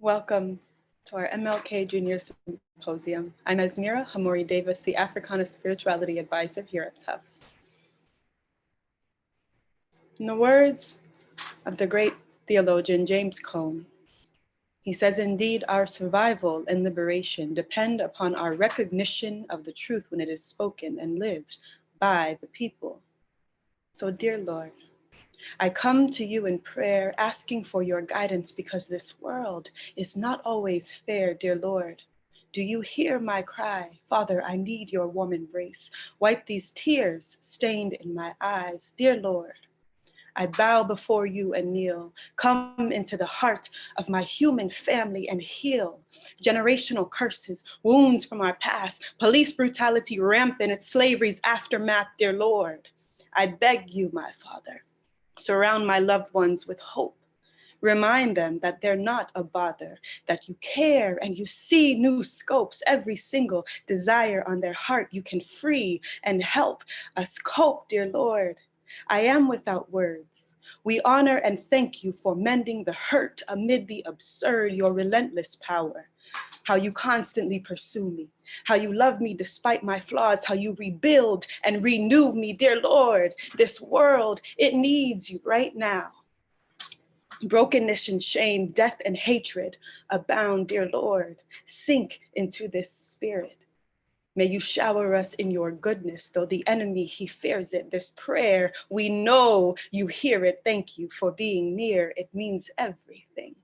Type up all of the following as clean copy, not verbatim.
Welcome to our MLK Junior Symposium. I'm Asmira Hamori Davis, the Africana Spirituality Advisor here at Tufts. In the words of the great theologian James Cone, he says, indeed, our survival and liberation depend upon our recognition of the truth when it is spoken and lived by the people. So, dear Lord, I come to you in prayer, asking for your guidance because this world is not always fair, dear Lord. Do you hear my cry? Father, I need your warm embrace. Wipe these tears stained in my eyes, dear Lord. I bow before you and kneel. Come into the heart of my human family and heal generational curses, wounds from our past, police brutality rampant, its slavery's aftermath, dear Lord. I beg you, my Father, surround my loved ones with hope. Remind them that they're not a bother, that you care and you see new scopes, every single desire on their heart you can free and help us cope, dear Lord. I am without words. We honor and thank you for mending the hurt amid the absurd, your relentless power. How you constantly pursue me, how you love me despite my flaws, how you rebuild and renew me, dear Lord. This world, it needs you right now. Brokenness and shame, death and hatred abound, dear Lord. Sink into this spirit. May you shower us in your goodness, though the enemy, he fears it. This prayer, we know you hear it. Thank you for being near. It means everything.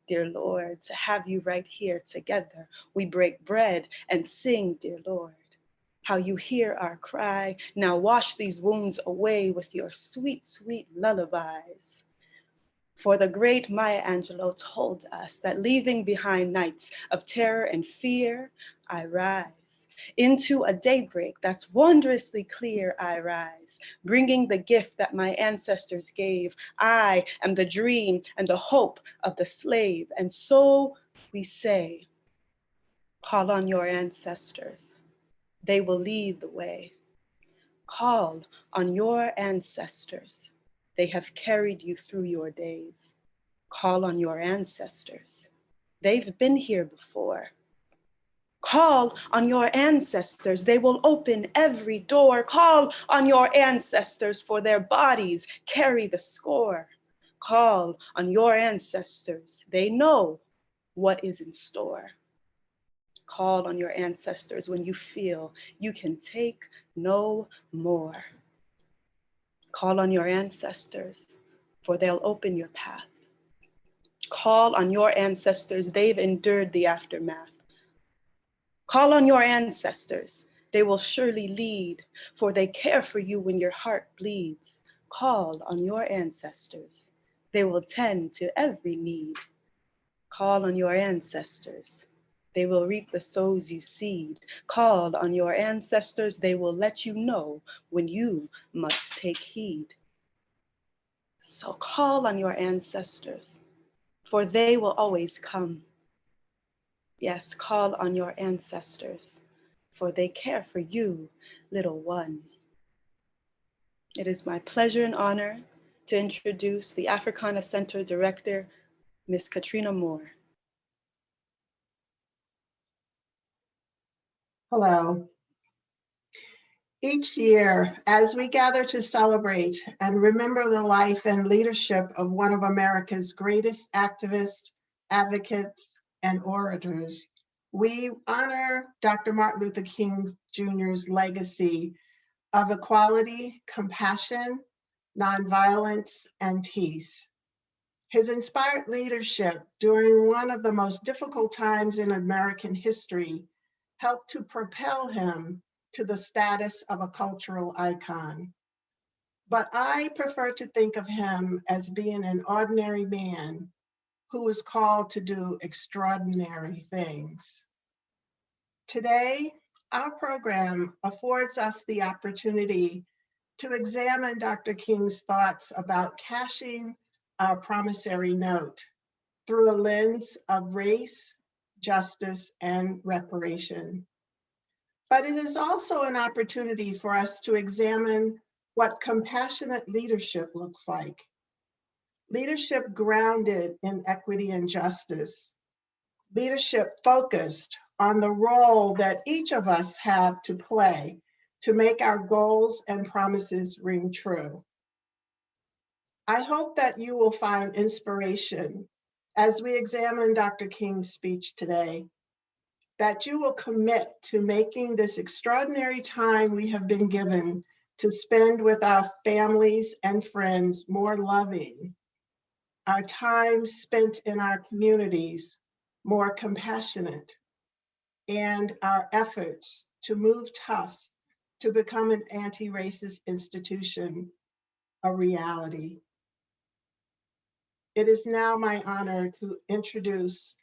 Dear Lord, to have you right here together. We break bread and sing, dear Lord, how you hear our cry. Now wash these wounds away with your sweet, sweet lullabies. For the great Maya Angelou told us that leaving behind nights of terror and fear, I rise. Into a daybreak that's wondrously clear, I rise, bringing the gift that my ancestors gave. I am the dream and the hope of the slave. And so we say, call on your ancestors. They will lead the way. Call on your ancestors. They have carried you through your days. Call on your ancestors. They've been here before. Call on your ancestors. They will open every door. Call on your ancestors, for their bodies carry the score. Call on your ancestors. They know what is in store. Call on your ancestors when you feel you can take no more. Call on your ancestors, for they'll open your path. Call on your ancestors. They've endured the aftermath. Call on your ancestors. They will surely lead, for they care for you when your heart bleeds. Call on your ancestors. They will tend to every need. Call on your ancestors. They will reap the sows you seed. Call on your ancestors. They will let you know when you must take heed. So call on your ancestors, for they will always come. Yes, call on your ancestors, for they care for you, little one. It is my pleasure and honor to introduce the Africana Center Director, Ms. Katrina Moore. Hello. Each year, as we gather to celebrate and remember the life and leadership of one of America's greatest activists, advocates, and orators, we honor Dr. Martin Luther King Jr.'s legacy of equality, compassion, nonviolence, and peace. His inspired leadership during one of the most difficult times in American history helped to propel him to the status of a cultural icon. But I prefer to think of him as being an ordinary man who was called to do extraordinary things. Today, our program affords us the opportunity to examine Dr. King's thoughts about cashing our promissory note through a lens of race, justice, and reparation. But it is also an opportunity for us to examine what compassionate leadership looks like. Leadership grounded in equity and justice, leadership focused on the role that each of us have to play to make our goals and promises ring true. I hope that you will find inspiration as we examine Dr. King's speech today, that you will commit to making this extraordinary time we have been given to spend with our families and friends more loving, our time spent in our communities more compassionate, and our efforts to move Tufts to become an anti-racist institution a reality. It is now my honor to introduce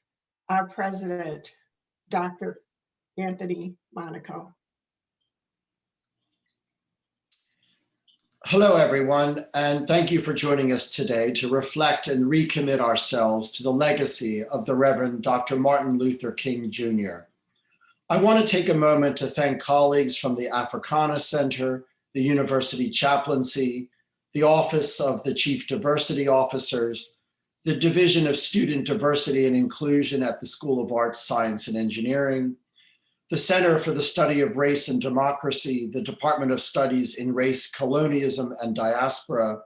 our president, Dr. Anthony Monaco. Hello, everyone, and thank you for joining us today to reflect and recommit ourselves to the legacy of the Reverend Dr. Martin Luther King Jr. I want to take a moment to thank colleagues from the Africana Center, the University Chaplaincy, the Office of the Chief Diversity Officers, the Division of Student Diversity and Inclusion at the School of Arts, Science, and Engineering, the Center for the Study of Race and Democracy, the Department of Studies in Race, Colonialism, and Diaspora,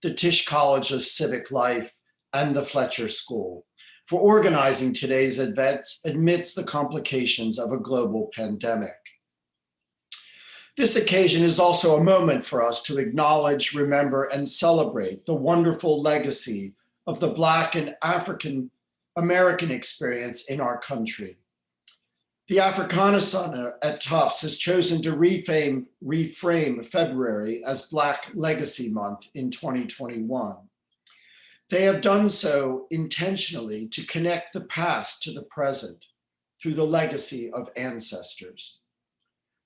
the Tisch College of Civic Life, and the Fletcher School for organizing today's events amidst the complications of a global pandemic. This occasion is also a moment for us to acknowledge, remember, and celebrate the wonderful legacy of the Black and African American experience in our country. The Africana Center at Tufts has chosen to reframe February as Black Legacy Month in 2021. They have done so intentionally to connect the past to the present through the legacy of ancestors.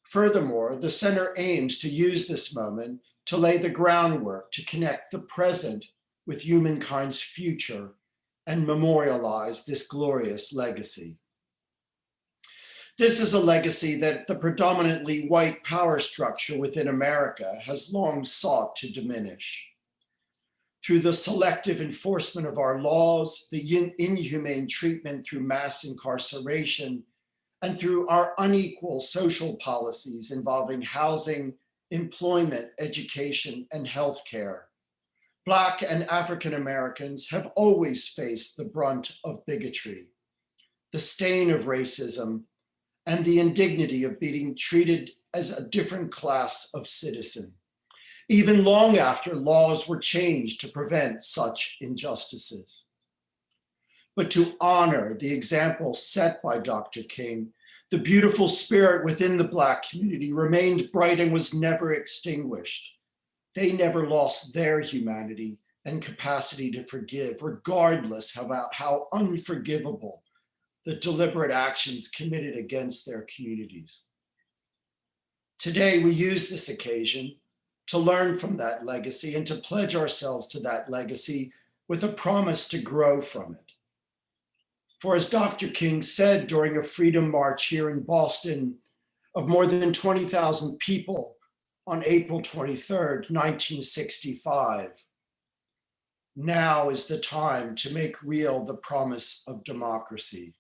Furthermore, the center aims to use this moment to lay the groundwork to connect the present with humankind's future and memorialize this glorious legacy. This is a legacy that the predominantly white power structure within America has long sought to diminish. Through the selective enforcement of our laws, the inhumane treatment through mass incarceration, and through our unequal social policies involving housing, employment, education, and healthcare, Black and African Americans have always faced the brunt of bigotry, the stain of racism, and the indignity of being treated as a different class of citizen, even long after laws were changed to prevent such injustices. But to honor the example set by Dr. King, the beautiful spirit within the Black community remained bright and was never extinguished. They never lost their humanity and capacity to forgive, regardless of how unforgivable the deliberate actions committed against their communities. Today, we use this occasion to learn from that legacy and to pledge ourselves to that legacy with a promise to grow from it. For as Dr. King said during a freedom march here in Boston of more than 20,000 people on April 23rd, 1965, now is the time to make real the promise of democracy.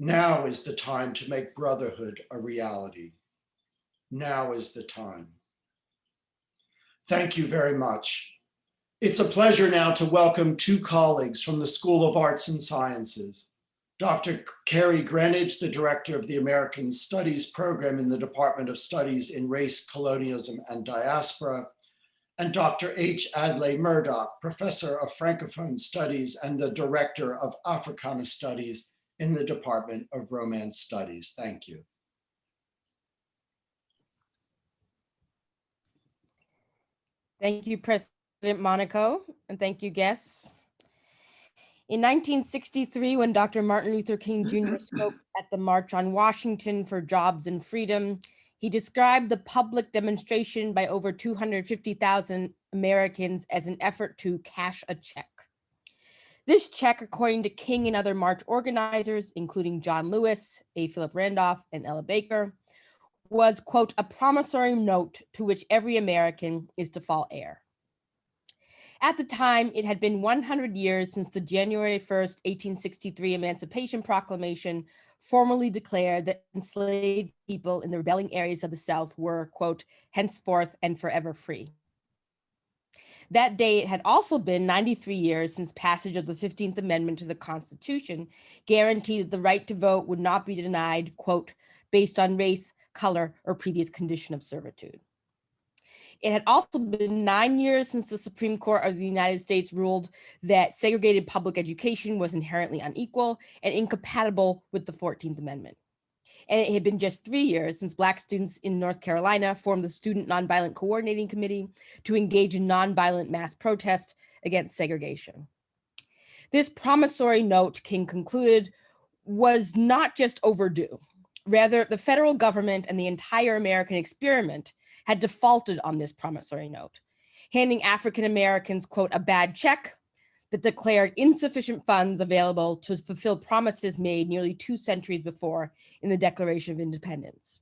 Now is the time to make brotherhood a reality. Now is the time. Thank you very much. It's a pleasure now to welcome two colleagues from the School of Arts and Sciences. Dr. Carrie Greenidge, the director of the American Studies program in the Department of Studies in Race, Colonialism, and Diaspora, and Dr. H. Adlai Murdoch, professor of Francophone Studies and the director of Africana Studies in the Department of Romance Studies. Thank you. Thank you, President Monaco, and thank you, guests. In 1963, when Dr. Martin Luther King Jr. spoke at the March on Washington for Jobs and Freedom, he described the public demonstration by over 250,000 Americans as an effort to cash a check. This check, according to King and other march organizers, including John Lewis, A. Philip Randolph, and Ella Baker, was, quote, a promissory note to which every American is to fall heir. At the time, it had been 100 years since the January 1st, 1863 Emancipation Proclamation formally declared that enslaved people in the rebelling areas of the South were, quote, henceforth and forever free. That day, it had also been 93 years since passage of the 15th Amendment to the Constitution guaranteed that the right to vote would not be denied, quote, based on race, color, or previous condition of servitude. It had also been 9 years since the Supreme Court of the United States ruled that segregated public education was inherently unequal and incompatible with the 14th Amendment. And it had been just 3 years since Black students in North Carolina formed the Student Nonviolent Coordinating Committee to engage in nonviolent mass protest against segregation. This promissory note, King concluded, was not just overdue. Rather, the federal government and the entire American experiment had defaulted on this promissory note, handing African Americans, quote, a bad check that declared insufficient funds available to fulfill promises made nearly 2 centuries before in the Declaration of Independence.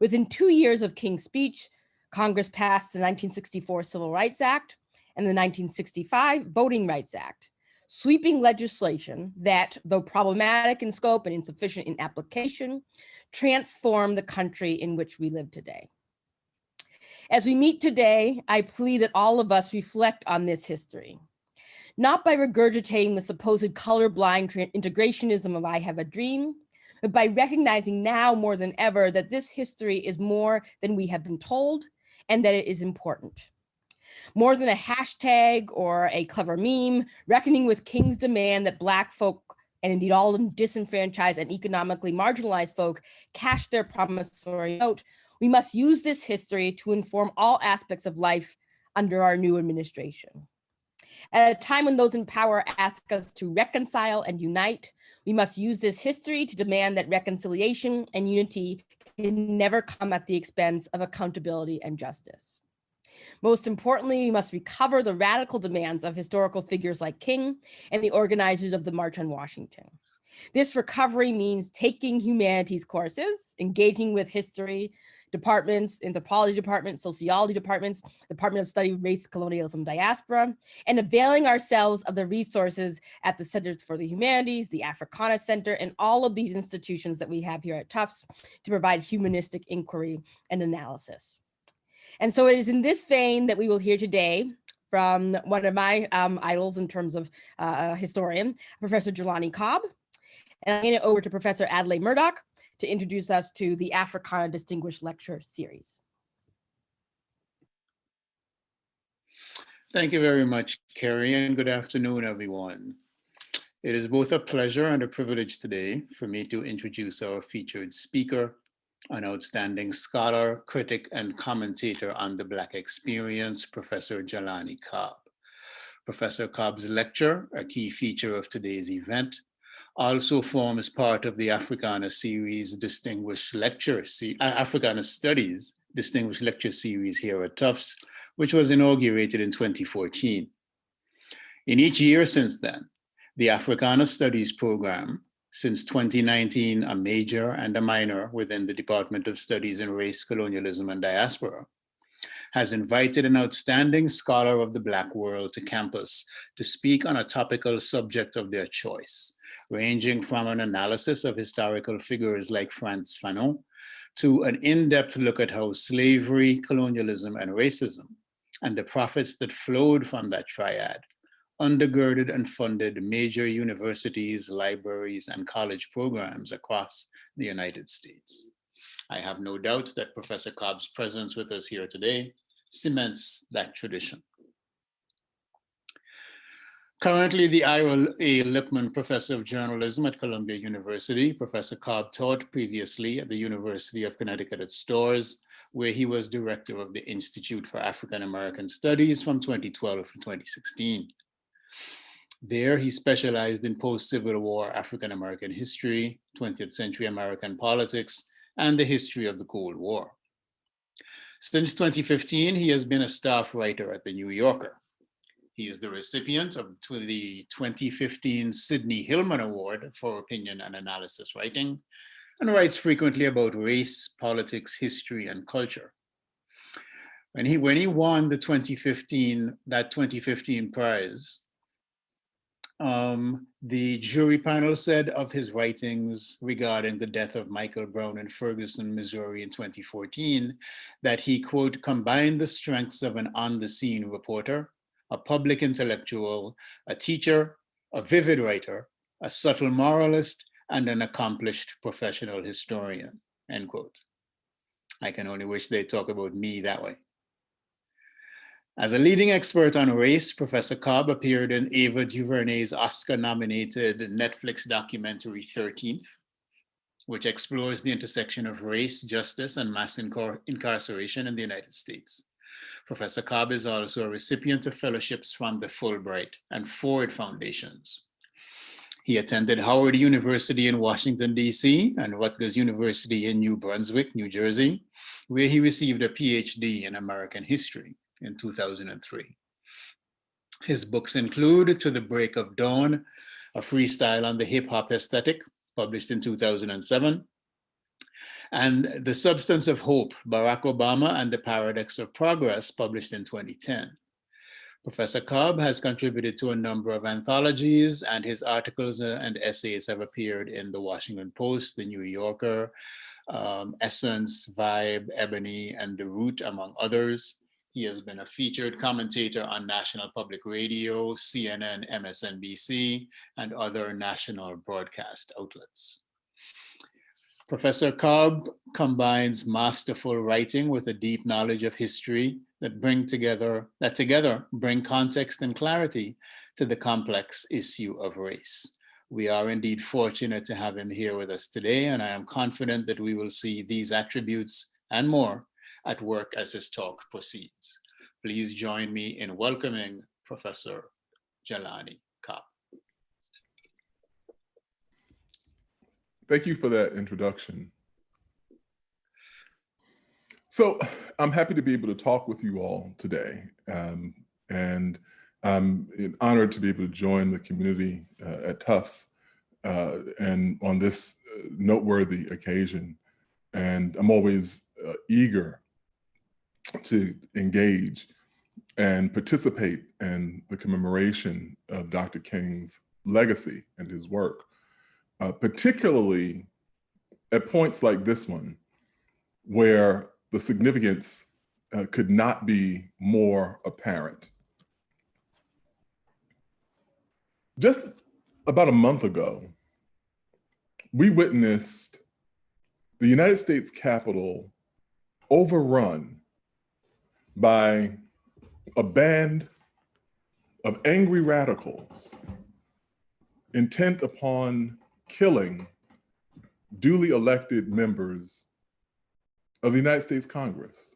Within 2 years of King's speech, Congress passed the 1964 Civil Rights Act and the 1965 Voting Rights Act, sweeping legislation that, though problematic in scope and insufficient in application, transformed the country in which we live today. As we meet today, I plead that all of us reflect on this history, not by regurgitating the supposed colorblind integrationism of I Have a Dream, but by recognizing now more than ever that this history is more than we have been told and that it is important. More than a hashtag or a clever meme, reckoning with King's demand that Black folk and indeed all disenfranchised and economically marginalized folk cash their promissory note, we must use this history to inform all aspects of life under our new administration. At a time when those in power ask us to reconcile and unite, we must use this history to demand that reconciliation and unity can never come at the expense of accountability and justice. Most importantly, we must recover the radical demands of historical figures like King and the organizers of the March on Washington. This recovery means taking humanities courses, engaging with history departments, anthropology departments, sociology departments, Department of Study, Race, Colonialism, Diaspora, and availing ourselves of the resources at the Centers for the Humanities, the Africana Center, and all of these institutions that we have here at Tufts to provide humanistic inquiry and analysis. And so it is in this vein that we will hear today from one of my idols in terms of historian, Professor Jelani Cobb. And I'm going it over to Professor Adelaide Murdoch to introduce us to the Africana Distinguished Lecture Series. Thank you very much, Carrie, and good afternoon, everyone. It is both a pleasure and a privilege today for me to introduce our featured speaker, an outstanding scholar, critic, and commentator on the Black experience, Professor Jelani Cobb. Professor Cobb's lecture, a key feature of today's event, also forms part of the Africana Series Distinguished Lecture, Africana Studies Distinguished Lecture Series here at Tufts, which was inaugurated in 2014. In each year since then, the Africana Studies program, since 2019 a major and a minor within the Department of Studies in Race, Colonialism, and Diaspora, has invited an outstanding scholar of the Black world to campus to speak on a topical subject of their choice, ranging from an analysis of historical figures like Frantz Fanon to an in-depth look at how slavery, colonialism, and racism, and the profits that flowed from that triad, undergirded and funded major universities, libraries, and college programs across the United States. I have no doubt that Professor Cobb's presence with us here today cements that tradition. Currently the Ira A. Lipman Professor of Journalism at Columbia University, Professor Cobb taught previously at the University of Connecticut at Storrs, where he was director of the Institute for African American Studies from 2012 to 2016. There, he specialized in post-Civil War African American history, 20th century American politics, and the history of the Cold War. Since 2015, he has been a staff writer at The New Yorker. He is the recipient of the 2015 Sidney Hillman Award for Opinion and Analysis Writing, and writes frequently about race, politics, history, and culture. When he won the 2015 prize, the jury panel said of his writings regarding the death of Michael Brown in Ferguson, Missouri in 2014, that he, quote, combined the strengths of an on-the-scene reporter, a public intellectual, a teacher, a vivid writer, a subtle moralist, and an accomplished professional historian, end quote. I can only wish they'd talk about me that way. As a leading expert on race, Professor Cobb appeared in Ava DuVernay's Oscar-nominated Netflix documentary 13th, which explores the intersection of race, justice, and mass incarceration in the United States. Professor Cobb is also a recipient of fellowships from the Fulbright and Ford Foundations. He attended Howard University in Washington, D.C., and Rutgers University in New Brunswick, New Jersey, where he received a PhD in American history in 2003. His books include To the Break of Dawn, a freestyle on the hip hop aesthetic, published in 2007, and The Substance of Hope, Barack Obama and the Paradox of Progress, published in 2010. Professor Cobb has contributed to a number of anthologies, and his articles and essays have appeared in The Washington Post, The New Yorker, Essence, Vibe, Ebony, and The Root, among others. He has been a featured commentator on National Public Radio, CNN, MSNBC, and other national broadcast outlets. Professor Cobb combines masterful writing with a deep knowledge of history that together bring context and clarity to the complex issue of race. We are indeed fortunate to have him here with us today, and I am confident that we will see these attributes and more at work as his talk proceeds. Please join me in welcoming Professor Jelani Cobb. Thank you for that introduction. So I'm happy to be able to talk with you all today. And I'm honored to be able to join the community at Tufts and on this noteworthy occasion. And I'm always eager to engage and participate in the commemoration of Dr. King's legacy and his work, particularly at points like this one, where the significance could not be more apparent. Just about a month ago, we witnessed the United States Capitol overrun by a band of angry radicals intent upon killing duly elected members of the United States Congress,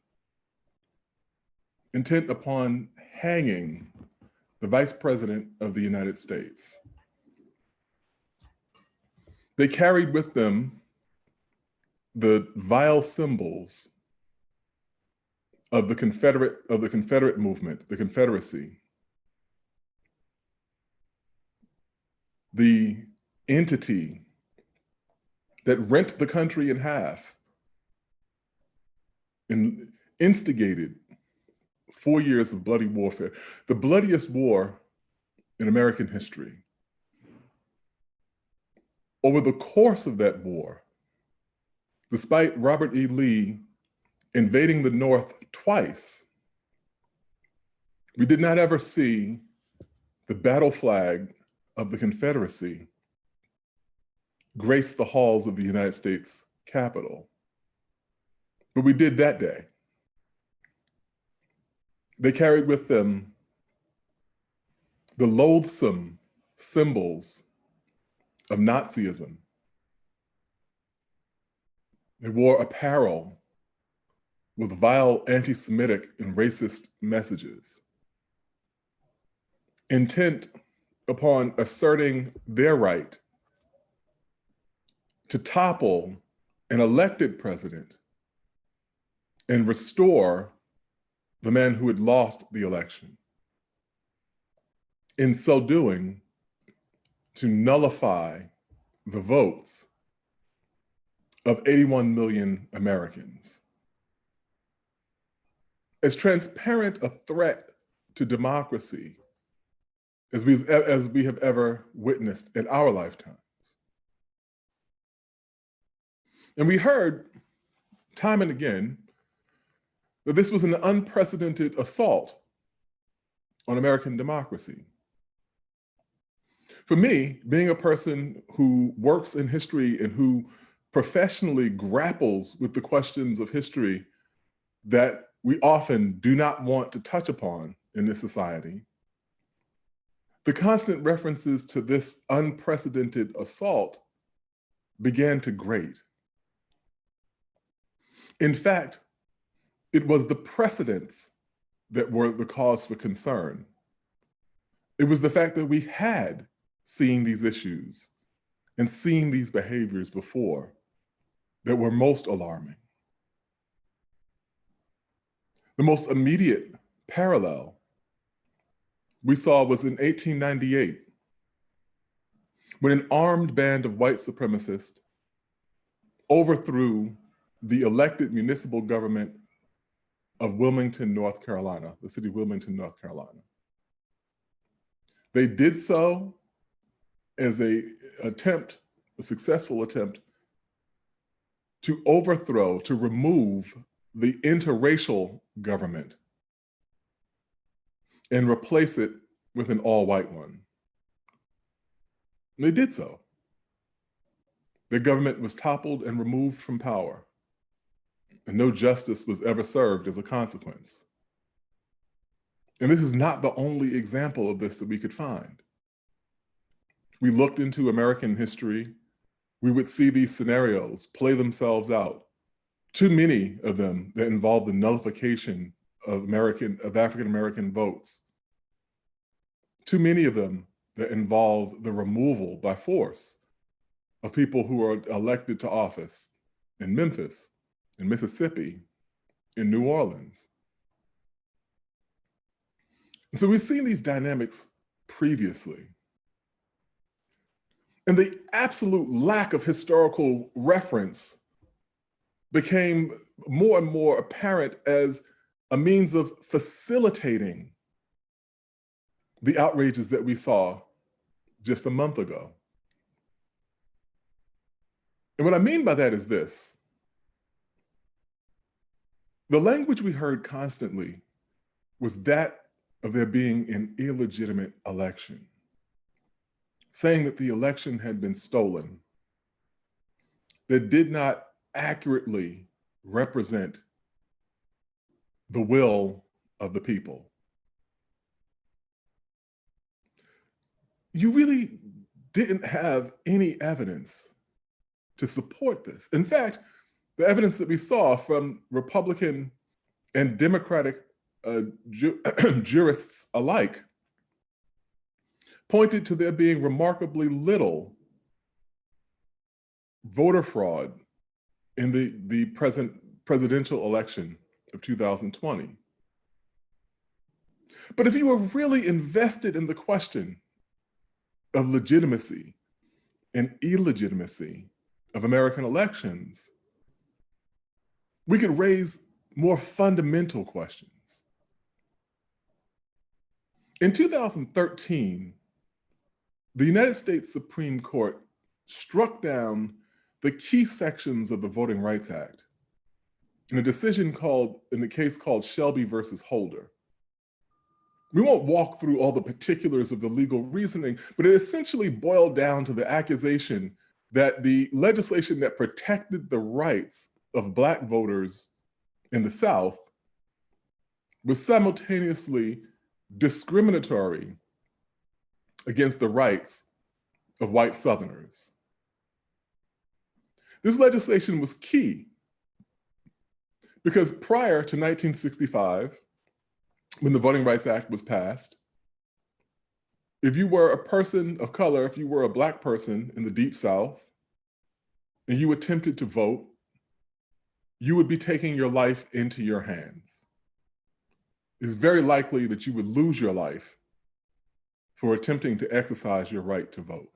intent upon hanging the Vice President of the United States. They carried with them the vile symbols of the Confederate movement, the Confederacy, the entity that rent the country in half and instigated 4 years of bloody warfare, the bloodiest war in American history. Over the course of that war, despite Robert E. Lee invading the North twice, we did not ever see the battle flag of the Confederacy grace the halls of the United States Capitol. But we did that day. They carried with them the loathsome symbols of Nazism. They wore apparel with vile anti-Semitic and racist messages, intent upon asserting their right to topple an elected president and restore the man who had lost the election. In so doing, to nullify the votes of 81 million Americans. as transparent a threat to democracy as we have ever witnessed in our lifetimes. And we heard time and again that this was an unprecedented assault on American democracy. For me, being a person who works in history and who professionally grapples with the questions of history that we often do not want to touch upon in this society, the constant references to this unprecedented assault began to grate. In fact, it was the precedents that were the cause for concern. It was the fact that we had seen these issues and seen these behaviors before that were most alarming. The most immediate parallel we saw was in 1898, when an armed band of white supremacists overthrew the elected municipal government of Wilmington, North Carolina, the city of Wilmington, North Carolina. They did so as a successful attempt to overthrow, to remove the interracial government and replace it with an all-white one. And they did so. The government was toppled and removed from power, and no justice was ever served as a consequence. And this is not the only example of this that we could find. We looked into American history, we would see these scenarios play themselves out. Too many of them that involved the nullification of African-American votes. Too many of them that involve the removal by force of people who are elected to office in Memphis, in Mississippi, in New Orleans. And so we've seen these dynamics previously. And the absolute lack of historical reference became more and more apparent as a means of facilitating the outrages that we saw just a month ago. And what I mean by that is this. The language we heard constantly was that of there being an illegitimate election, saying that the election had been stolen, that did not accurately represent the will of the people. You really didn't have any evidence to support this. In fact, the evidence that we saw from Republican and Democratic jurists alike pointed to there being remarkably little voter fraud in the presidential election of 2020. But if you were really invested in the question of legitimacy and illegitimacy of American elections, we could raise more fundamental questions. In 2013, the United States Supreme Court struck down the key sections of the Voting Rights Act in a decision in the case called Shelby versus Holder. We won't walk through all the particulars of the legal reasoning, but it essentially boiled down to the accusation that the legislation that protected the rights of Black voters in the South was simultaneously discriminatory against the rights of white Southerners. This legislation was key because prior to 1965, when the Voting Rights Act was passed, if you were a person of color, if you were a Black person in the Deep South, and you attempted to vote, you would be taking your life into your hands. It's very likely that you would lose your life for attempting to exercise your right to vote.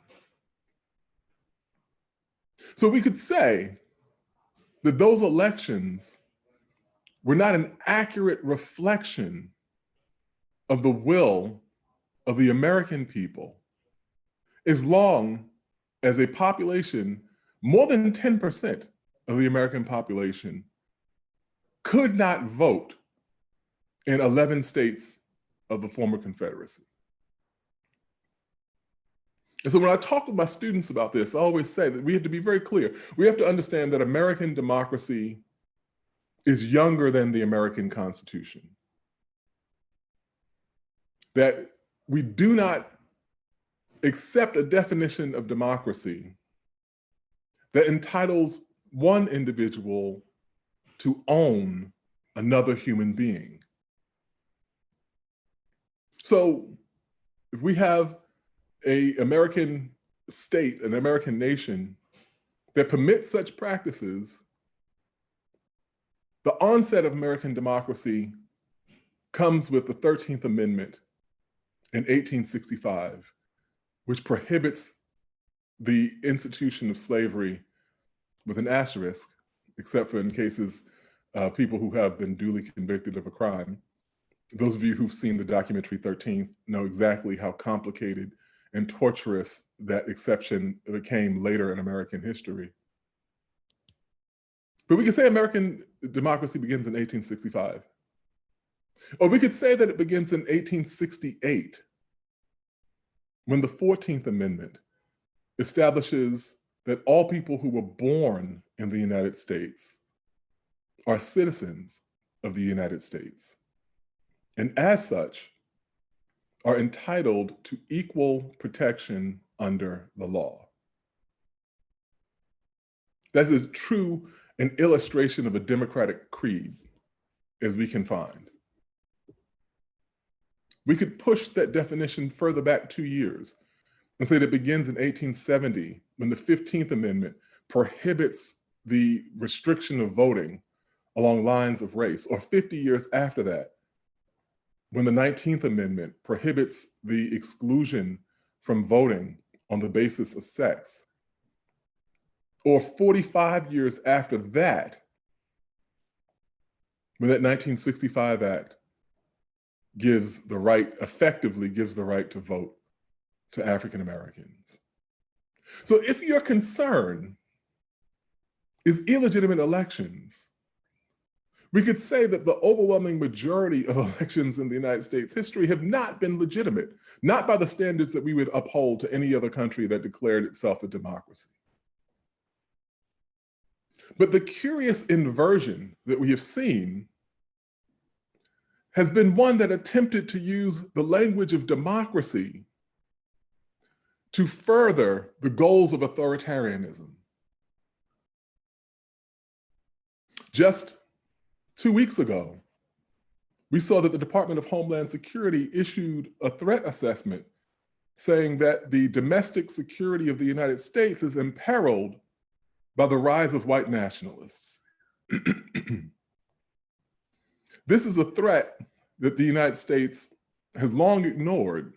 So we could say that those elections were not an accurate reflection of the will of the American people, as long as a population, more than 10% of the American population, could not vote in 11 states of the former Confederacy. And so when I talk with my students about this, I always say that we have to be very clear. We have to understand that American democracy is younger than the American Constitution. That we do not accept a definition of democracy that entitles one individual to own another human being. So if we have an American state, an American nation that permits such practices, the onset of American democracy comes with the 13th Amendment in 1865, which prohibits the institution of slavery with an asterisk, except for in cases people who have been duly convicted of a crime. Those of you who've seen the documentary 13th know exactly how complicated and torturous that exception became later in American history. But we could say American democracy begins in 1865. Or we could say that it begins in 1868, when the 14th Amendment establishes that all people who were born in the United States are citizens of the United States, and as such, are entitled to equal protection under the law. That is true an illustration of a democratic creed as we can find. We could push that definition further back 2 years and say that it begins in 1870 when the 15th Amendment prohibits the restriction of voting along lines of race, or 50 years after that, when the 19th Amendment prohibits the exclusion from voting on the basis of sex, or 45 years after that, when that 1965 Act effectively gives the right to vote to African Americans. So if your concern is illegitimate elections, we could say that the overwhelming majority of elections in the United States history have not been legitimate, not by the standards that we would uphold to any other country that declared itself a democracy. But the curious inversion that we have seen has been one that attempted to use the language of democracy to further the goals of authoritarianism. Just 2 weeks ago, we saw that the Department of Homeland Security issued a threat assessment saying that the domestic security of the United States is imperiled by the rise of white nationalists. This is a threat that the United States has long ignored,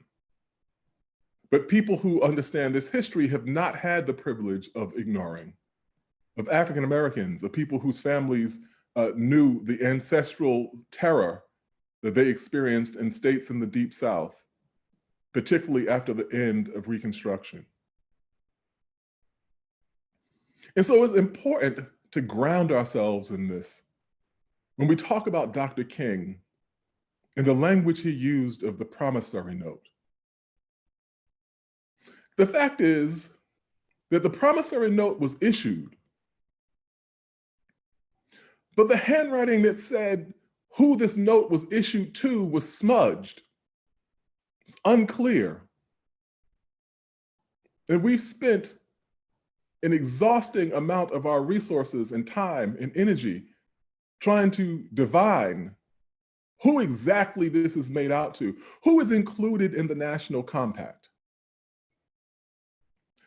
but people who understand this history have not had the privilege of ignoring, of African Americans, of people whose families knew the ancestral terror that they experienced in states in the Deep South, particularly after the end of Reconstruction. And so it's important to ground ourselves in this when we talk about Dr. King and the language he used of the promissory note. The fact is that the promissory note was issued, but the handwriting that said who this note was issued to was smudged. It's unclear. And we've spent an exhausting amount of our resources and time and energy trying to divine who exactly this is made out to, who is included in the National Compact,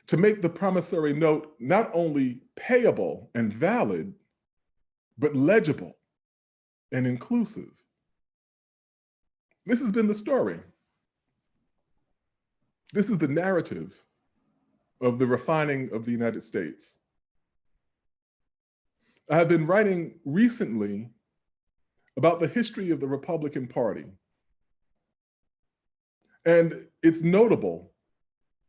to make the promissory note not only payable and valid, but legible and inclusive. This has been the story. This is the narrative of the refining of the United States. I have been writing recently about the history of the Republican Party. And it's notable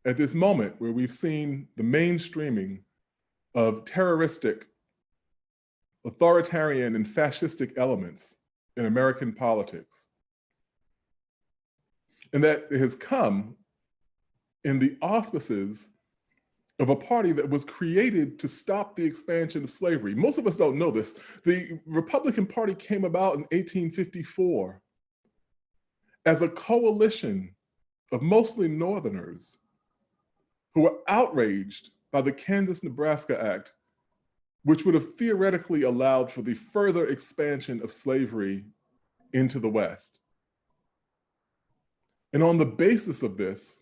at this moment where we've seen the mainstreaming of terroristic, authoritarian, and fascistic elements in American politics. And that it has come in the auspices of a party that was created to stop the expansion of slavery. Most of us don't know this. The Republican Party came about in 1854 as a coalition of mostly Northerners who were outraged by the Kansas-Nebraska Act, which would have theoretically allowed for the further expansion of slavery into the West. And on the basis of this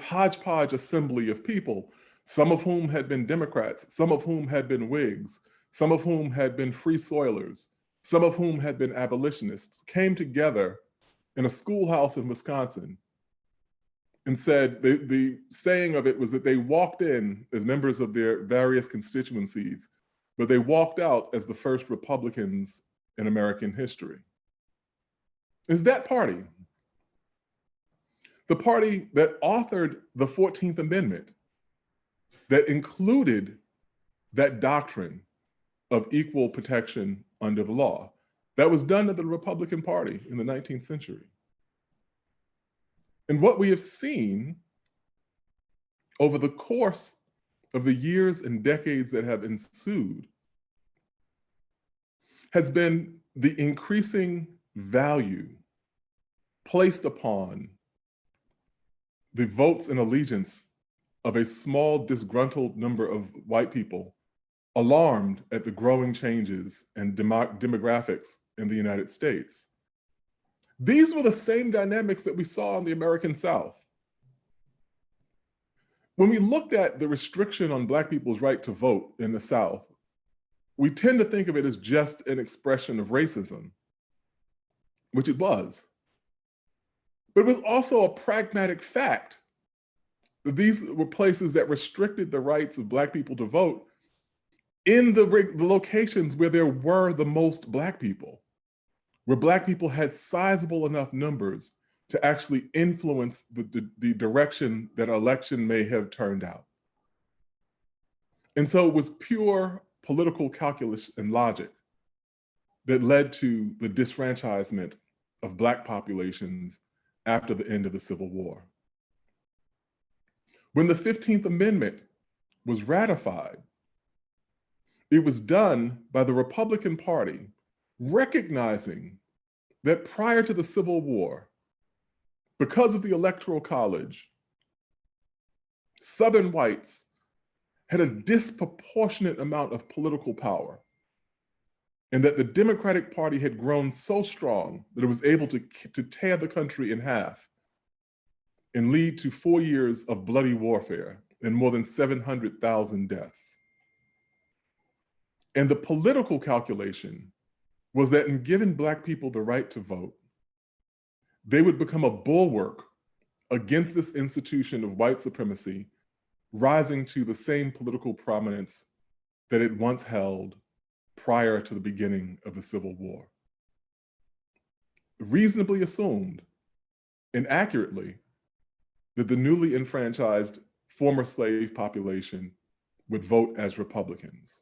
hodgepodge assembly of people, some of whom had been Democrats, some of whom had been Whigs, some of whom had been Free Soilers, some of whom had been abolitionists, came together in a schoolhouse in Wisconsin and said, the saying of it was that they walked in as members of their various constituencies, but they walked out as the first Republicans in American history. It's that party, the party that authored the 14th Amendment, that included that doctrine of equal protection under the law. That was done at the Republican Party in the 19th century. And what we have seen over the course of the years and decades that have ensued has been the increasing value placed upon the votes and allegiance of a small, disgruntled number of white people alarmed at the growing changes and demographics in the United States. These were the same dynamics that we saw in the American South. When we looked at the restriction on Black people's right to vote in the South, we tend to think of it as just an expression of racism, which it was. But it was also a pragmatic fact that these were places that restricted the rights of Black people to vote in the locations where there were the most Black people, where Black people had sizable enough numbers to actually influence the direction that an election may have turned out. And so it was pure political calculus and logic that led to the disfranchisement of Black populations after the end of the Civil War. When the 15th Amendment was ratified, it was done by the Republican Party recognizing that prior to the Civil War, because of the Electoral College, Southern whites had a disproportionate amount of political power, and that the Democratic Party had grown so strong that it was able to tear the country in half and lead to 4 years of bloody warfare and more than 700,000 deaths. And the political calculation was that in giving Black people the right to vote, they would become a bulwark against this institution of white supremacy, rising to the same political prominence that it once held prior to the beginning of the Civil War. Reasonably assumed, and accurately, that the newly enfranchised former slave population would vote as Republicans.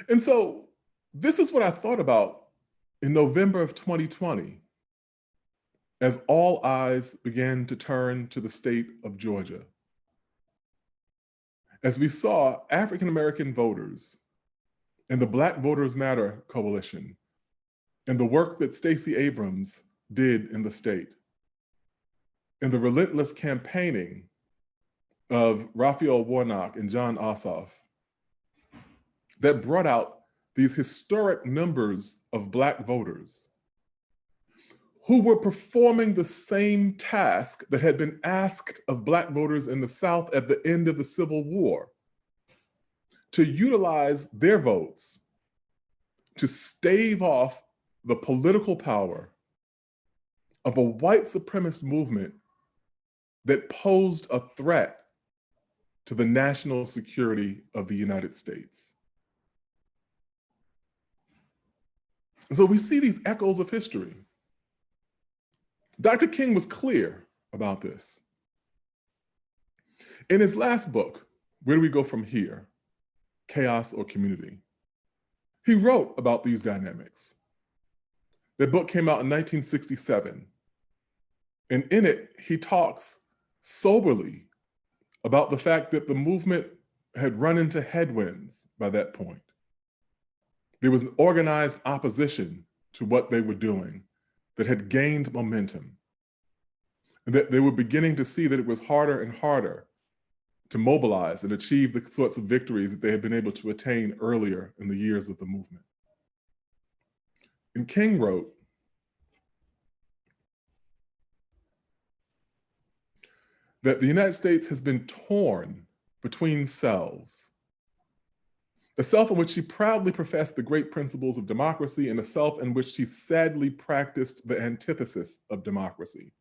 And so this is what I thought about in November of 2020, as all eyes began to turn to the state of Georgia. As we saw African-American voters and the Black Voters Matter Coalition and the work that Stacey Abrams did in the state, and the relentless campaigning of Raphael Warnock and John Ossoff that brought out these historic numbers of Black voters who were performing the same task that had been asked of Black voters in the South at the end of the Civil War, to utilize their votes to stave off the political power of a white supremacist movement that posed a threat to the national security of the United States. And so we see these echoes of history. Dr. King was clear about this. In his last book, Where Do We Go From Here? Chaos or Community? He wrote about these dynamics. The book came out in 1967. And in it, he talks soberly about the fact that the movement had run into headwinds by that point. There was an organized opposition to what they were doing that had gained momentum, and that they were beginning to see that it was harder and harder to mobilize and achieve the sorts of victories that they had been able to attain earlier in the years of the movement. And King wrote, that the United States has been torn between selves. A self in which she proudly professed the great principles of democracy, and a self in which she sadly practiced the antithesis of democracy.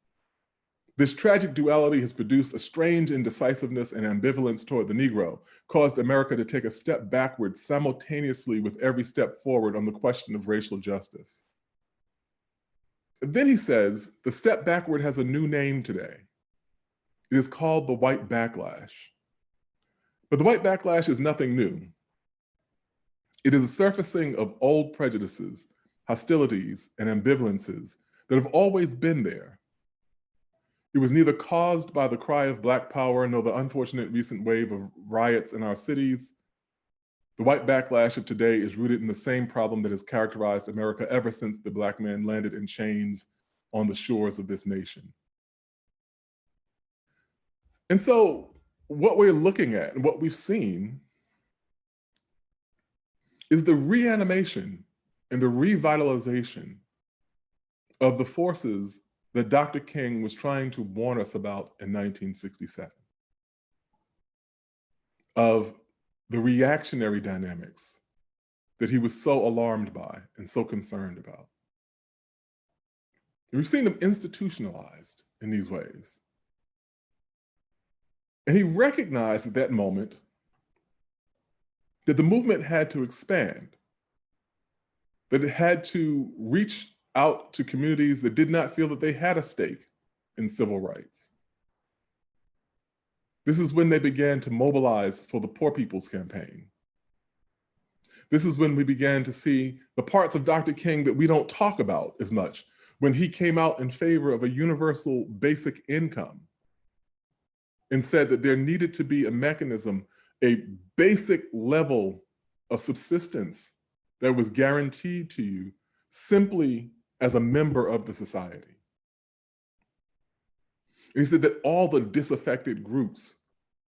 This tragic duality has produced a strange indecisiveness and ambivalence toward the Negro, caused America to take a step backward simultaneously with every step forward on the question of racial justice. And then he says, the step backward has a new name today. It is called the white backlash. But the white backlash is nothing new. It is a surfacing of old prejudices, hostilities, and ambivalences that have always been there. It was neither caused by the cry of Black power nor the unfortunate recent wave of riots in our cities. The white backlash of today is rooted in the same problem that has characterized America ever since the Black man landed in chains on the shores of this nation. And so what we're looking at and what we've seen is the reanimation and the revitalization of the forces that Dr. King was trying to warn us about in 1967, of the reactionary dynamics that he was so alarmed by and so concerned about. And we've seen them institutionalized in these ways. And he recognized at that moment that the movement had to expand, that it had to reach out to communities that did not feel that they had a stake in civil rights. This is when they began to mobilize for the Poor People's Campaign. This is when we began to see the parts of Dr. King that we don't talk about as much, when he came out in favor of a universal basic income and said that there needed to be a mechanism, a basic level of subsistence that was guaranteed to you simply as a member of the society. And he said that all the disaffected groups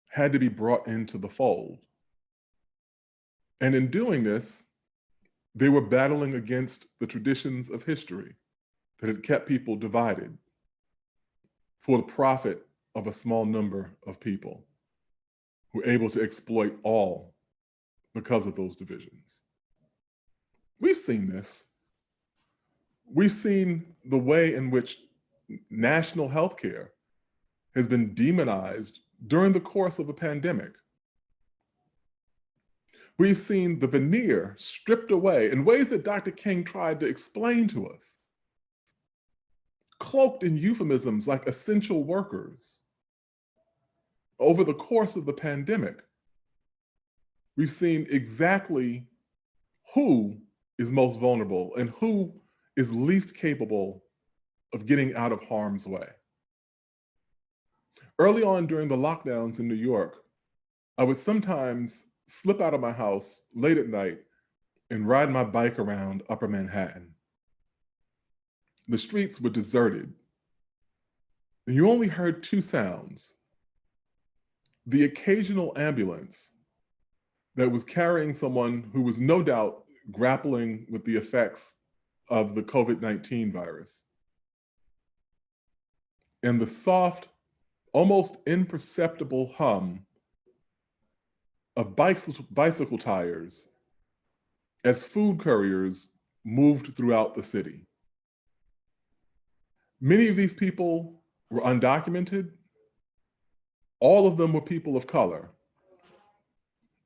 had to be brought into the fold. And in doing this, they were battling against the traditions of history that had kept people divided for the profit of a small number of people who were able to exploit all because of those divisions. We've seen this. We've seen the way in which national healthcare has been demonized during the course of a pandemic. We've seen the veneer stripped away in ways that Dr. King tried to explain to us, cloaked in euphemisms like essential workers. Over the course of the pandemic, we've seen exactly who is most vulnerable and who is least capable of getting out of harm's way. Early on during the lockdowns in New York, I would sometimes slip out of my house late at night and ride my bike around Upper Manhattan. The streets were deserted. You only heard two sounds: the occasional ambulance that was carrying someone who was no doubt grappling with the effects of the COVID-19 virus, and the soft, almost imperceptible hum of bicycle tires as food couriers moved throughout the city. Many of these people were undocumented. All of them were people of color.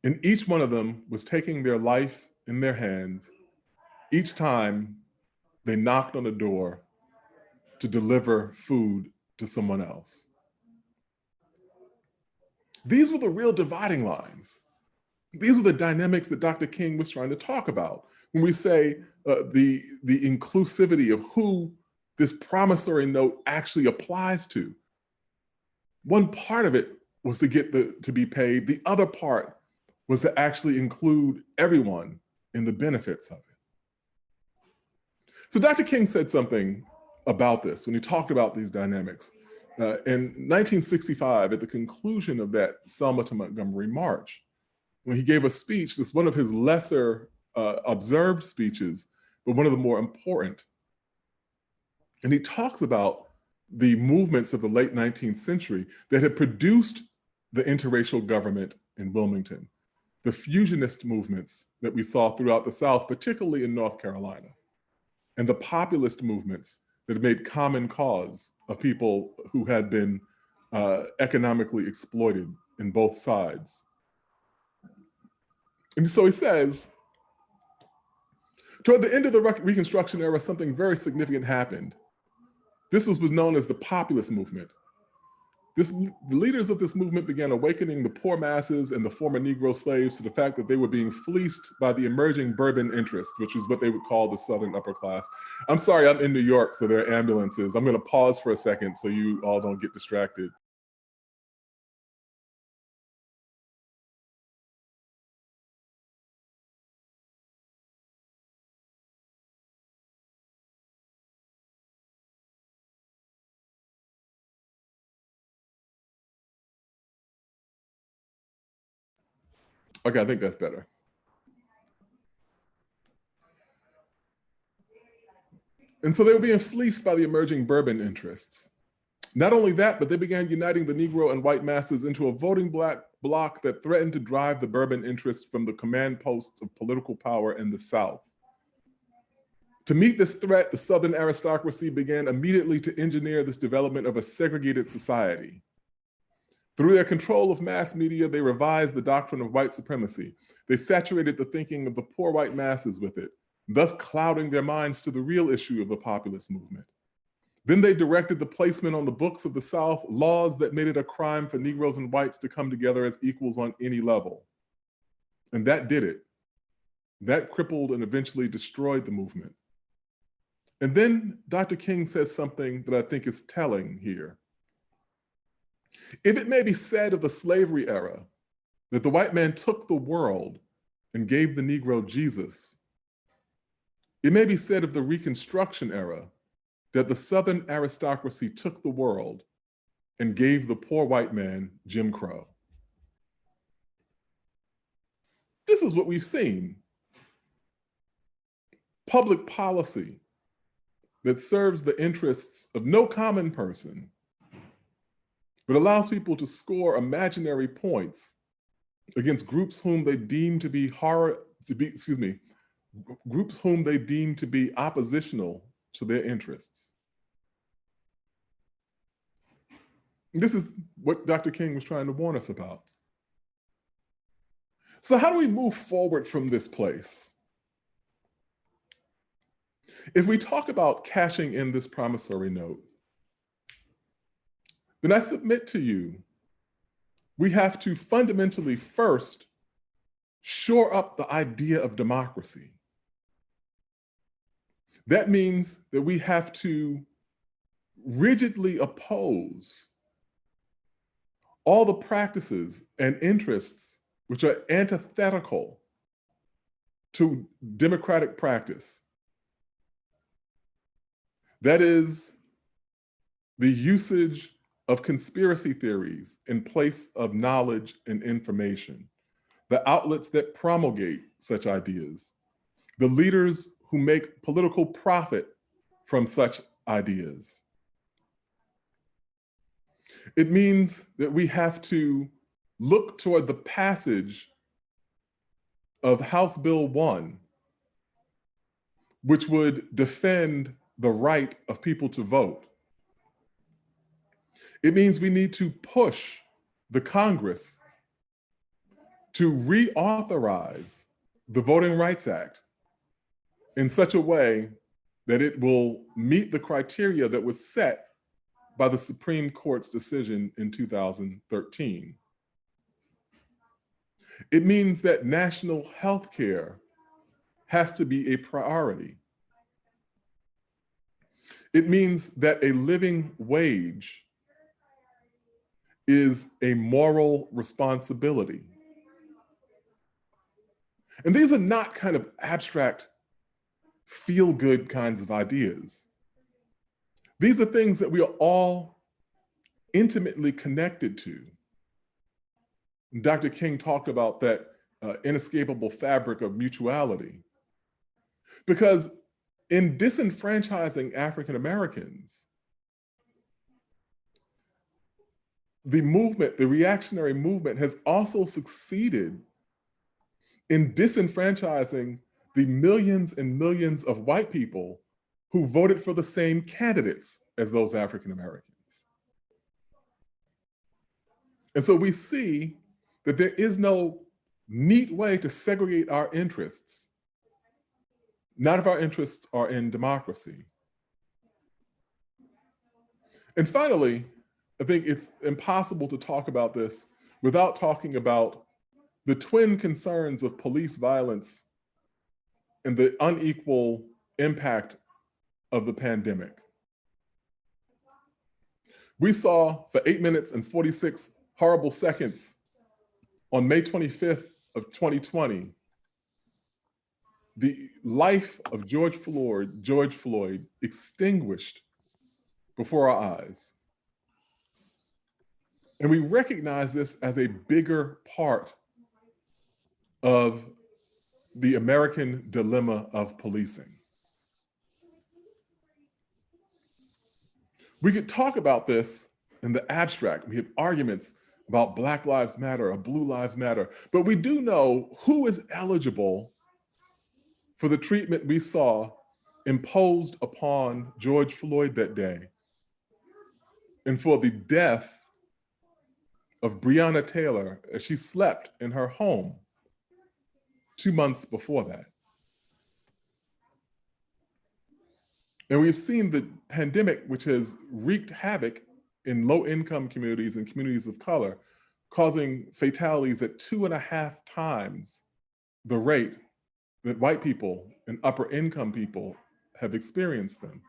And each one of them was taking their life in their hands each time they knocked on a door to deliver food to someone else. These were the real dividing lines. These are the dynamics that Dr. King was trying to talk about when we say the inclusivity of who this promissory note actually applies to. One part of it was to get to be paid. The other part was to actually include everyone in the benefits of it. So Dr. King said something about this when he talked about these dynamics. In 1965, at the conclusion of that Selma to Montgomery March, when he gave a speech, that's one of his lesser observed speeches, but one of the more important. And he talks about the movements of the late 19th century that had produced the interracial government in Wilmington, the fusionist movements that we saw throughout the South, particularly in North Carolina, and the populist movements that had made common cause of people who had been economically exploited in both sides. And so he says, toward the end of the Reconstruction era, something very significant happened. This was known as the populist movement. The leaders of this movement began awakening the poor masses and the former Negro slaves to the fact that they were being fleeced by the emerging Bourbon interest, which is what they would call the Southern upper class. I'm sorry, I'm in New York, so there are ambulances. I'm gonna pause for a second so you all don't get distracted. Okay, I think that's better. And so they were being fleeced by the emerging Bourbon interests. Not only that, but they began uniting the Negro and white masses into a voting bloc that threatened to drive the Bourbon interests from the command posts of political power in the South. To meet this threat, the Southern aristocracy began immediately to engineer this development of a segregated society. Through their control of mass media, they revised the doctrine of white supremacy. They saturated the thinking of the poor white masses with it, thus clouding their minds to the real issue of the populist movement. Then they directed the placement on the books of the South laws that made it a crime for Negroes and whites to come together as equals on any level. And that did it. That crippled and eventually destroyed the movement. And then Dr. King says something that I think is telling here. If it may be said of the slavery era that the white man took the world and gave the Negro Jesus, it may be said of the Reconstruction era that the Southern aristocracy took the world and gave the poor white man Jim Crow. This is what we've seen. Public policy that serves the interests of no common person, but allows people to score imaginary points against groups whom they deem to be groups whom they deem to be oppositional to their interests. And this is what Dr. King was trying to warn us about. So how do we move forward from this place? If we talk about cashing in this promissory note, then I submit to you, we have to fundamentally first shore up the idea of democracy. That means that we have to rigidly oppose all the practices and interests which are antithetical to democratic practice. That is the usage of conspiracy theories in place of knowledge and information, the outlets that promulgate such ideas, the leaders who make political profit from such ideas. It means that we have to look toward the passage of House Bill 1, which would defend the right of people to vote. It means we need to push the Congress to reauthorize the Voting Rights Act in such a way that it will meet the criteria that was set by the Supreme Court's decision in 2013. It means that national health care has to be a priority. It means that a living wage is a moral responsibility. And these are not kind of abstract, feel-good kinds of ideas. These are things that we are all intimately connected to. Dr. King talked about that inescapable fabric of mutuality. Because in disenfranchising African Americans, the movement, the reactionary movement, has also succeeded in disenfranchising the millions and millions of white people who voted for the same candidates as those African Americans. And so we see that there is no neat way to segregate our interests. None of our interests are in democracy. And finally, I think it's impossible to talk about this without talking about the twin concerns of police violence and the unequal impact of the pandemic. We saw for 8 minutes and 46 horrible seconds on May 25th of 2020, the life of George Floyd extinguished before our eyes. And we recognize this as a bigger part of the American dilemma of policing. We could talk about this in the abstract. We have arguments about Black Lives Matter or Blue Lives Matter, but we do know who is eligible for the treatment we saw imposed upon George Floyd that day, and for the death of Breonna Taylor as she slept in her home 2 months before that. And we've seen the pandemic, which has wreaked havoc in low-income communities and communities of color, causing fatalities at 2.5 times the rate that white people and upper-income people have experienced them.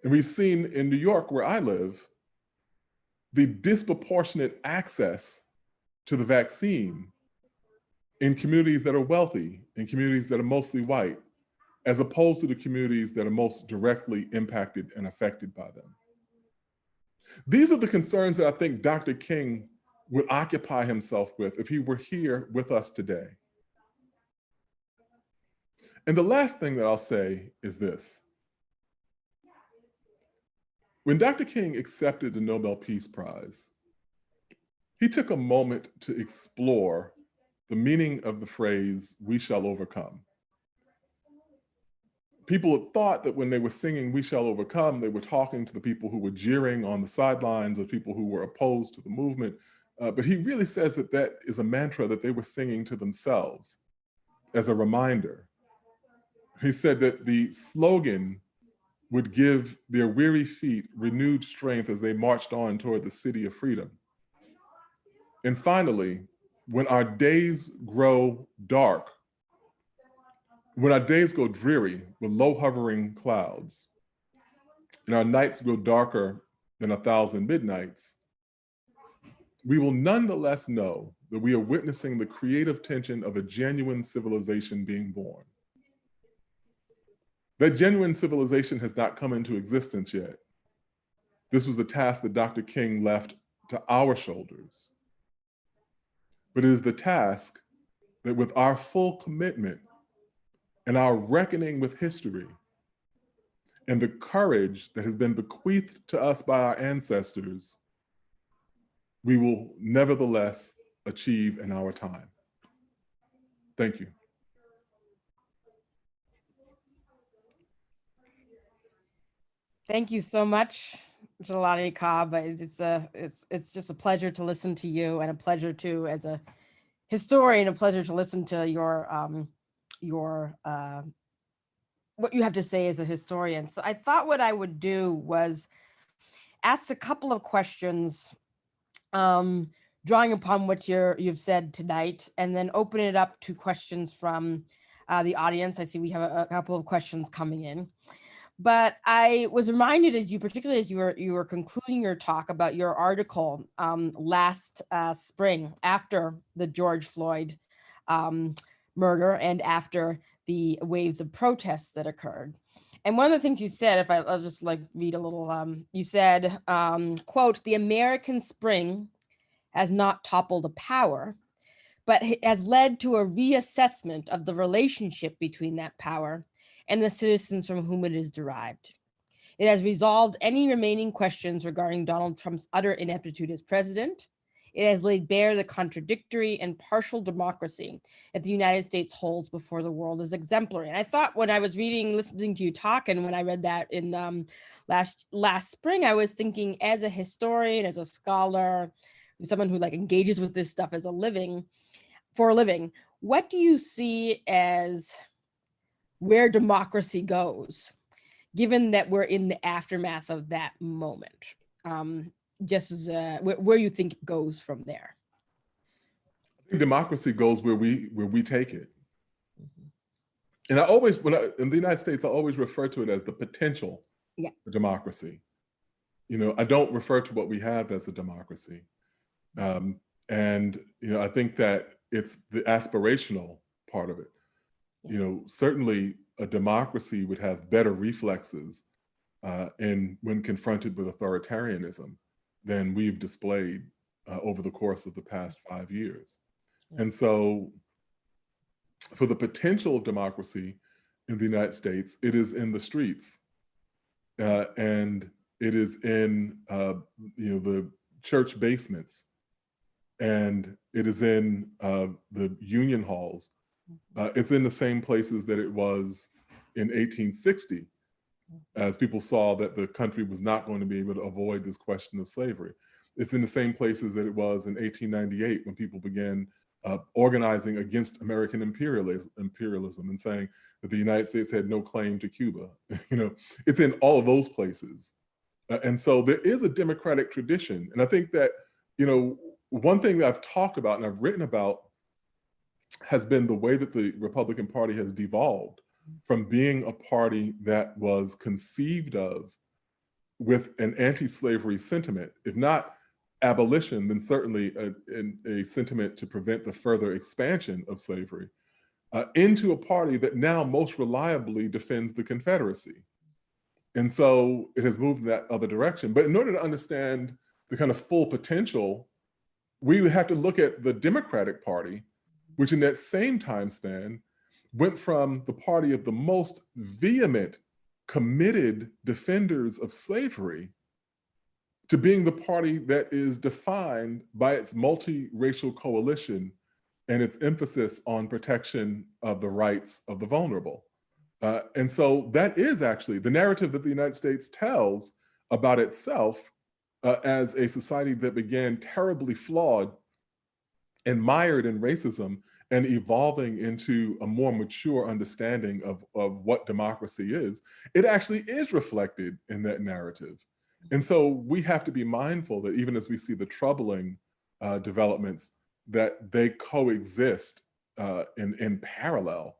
And we've seen in New York, where I live, the disproportionate access to the vaccine in communities that are wealthy, in communities that are mostly white, as opposed to the communities that are most directly impacted and affected by them. These are the concerns that I think Dr. King would occupy himself with if he were here with us today. And the last thing that I'll say is this. When Dr. King accepted the Nobel Peace Prize, he took a moment to explore the meaning of the phrase, "we shall overcome." People had thought that when they were singing "we shall overcome," they were talking to the people who were jeering on the sidelines or people who were opposed to the movement. But he really says that that is a mantra that they were singing to themselves as a reminder. He said that the slogan would give their weary feet renewed strength as they marched on toward the city of freedom. And finally, when our days grow dark, when our days go dreary with low hovering clouds, and our nights grow darker than 1,000 midnights, we will nonetheless know that we are witnessing the creative tension of a genuine civilization being born. That genuine civilization has not come into existence yet. This was the task that Dr. King left to our shoulders. But it is the task that with our full commitment and our reckoning with history and the courage that has been bequeathed to us by our ancestors, we will nevertheless achieve in our time. Thank you. Thank you so much, Jelani Cobb. It's just a pleasure to listen to you, and a pleasure to, as a historian, a pleasure to listen to your what you have to say as a historian. So I thought what I would do was ask a couple of questions, drawing upon what you've said tonight, and then open it up to questions from the audience. I see we have a couple of questions coming in. But I was reminded, particularly as you were concluding your talk, about your article last spring after the George Floyd murder and after the waves of protests that occurred. And one of the things you said, I'll just read a little, you said, quote, "The American Spring has not toppled a power, but has led to a reassessment of the relationship between that power and the citizens from whom it is derived. It has resolved any remaining questions regarding Donald Trump's utter ineptitude as president. It has laid bare the contradictory and partial democracy that the United States holds before the world as exemplary." And I thought, when I was listening to you talk, and when I read that in last spring, I was thinking, as a historian, as a scholar, someone who engages with this stuff for a living, what do you see as where democracy goes, given that we're in the aftermath of that moment? Just as where you think it goes from there? I think democracy goes where we take it. And I always, in the United States, I always refer to it as the potential for democracy. I don't refer to what we have as a democracy. And I think that it's the aspirational part of it. Certainly a democracy would have better reflexes when confronted with authoritarianism than we've displayed over the course of the past 5 years. And so for the potential of democracy in the United States, it is in the streets, and it is in the church basements, and it is in the union halls. It's in the same places that it was in 1860, as people saw that the country was not going to be able to avoid this question of slavery. It's in the same places that it was in 1898, when people began organizing against American imperialism and saying that the United States had no claim to Cuba. It's in all of those places. And so there is a democratic tradition. And I think that, one thing that I've talked about and I've written about has been the way that the Republican Party has devolved from being a party that was conceived of with an anti-slavery sentiment, if not abolition, then certainly a sentiment to prevent the further expansion of slavery, into a party that now most reliably defends the Confederacy. And so it has moved in that other direction. But in order to understand the kind of full potential, we would have to look at the Democratic Party, which in that same time span went from the party of the most vehement, committed defenders of slavery to being the party that is defined by its multiracial coalition and its emphasis on protection of the rights of the vulnerable. And so that is actually the narrative that the United States tells about itself as a society that began terribly flawed and mired in racism, and evolving into a more mature understanding of what democracy is. It actually is reflected in that narrative. And so we have to be mindful that even as we see the troubling developments, that they coexist in parallel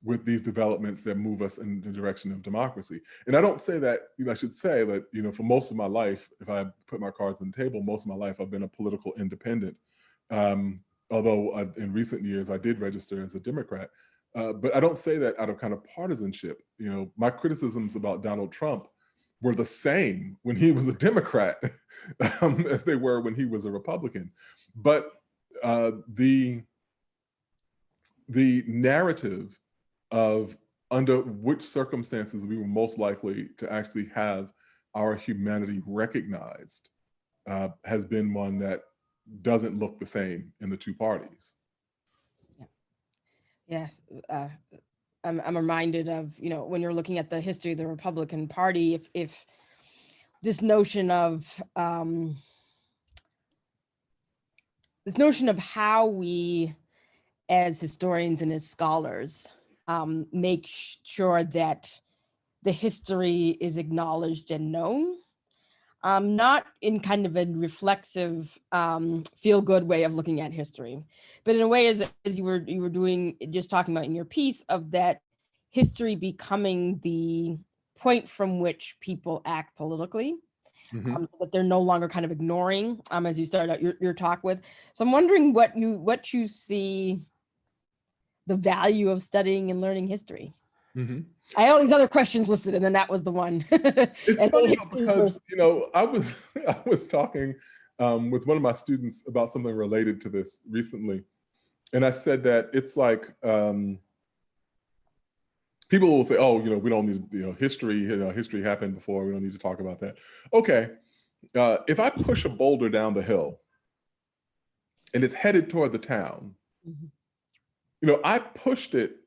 with these developments that move us in the direction of democracy. And I don't say that, I should say that, for most of my life, if I put my cards on the table, most of my life I've been a political independent. Although in recent years I did register as a Democrat. But I don't say that out of kind of partisanship. My criticisms about Donald Trump were the same when he was a Democrat as they were when he was a Republican. But the narrative of under which circumstances we were most likely to actually have our humanity recognized has been one that doesn't look the same in the two parties. Yes. I'm reminded of, when you're looking at the history of the Republican Party, if this notion of how we, as historians and as scholars, make sure that the history is acknowledged and known, not in kind of a reflexive, feel-good way of looking at history, but in a way as you were doing, just talking about in your piece, of that history becoming the point from which people act politically, so that they're no longer kind of ignoring, as you started out your talk with. So I'm wondering what you see the value of studying and learning history. I had all these other questions listed, and then that was the one. It's funny though, because I was talking with one of my students about something related to this recently, and I said that it's like people will say, "Oh, we don't need history. History happened before. We don't need to talk about that." Okay, if I push a boulder down the hill and it's headed toward the town, I pushed it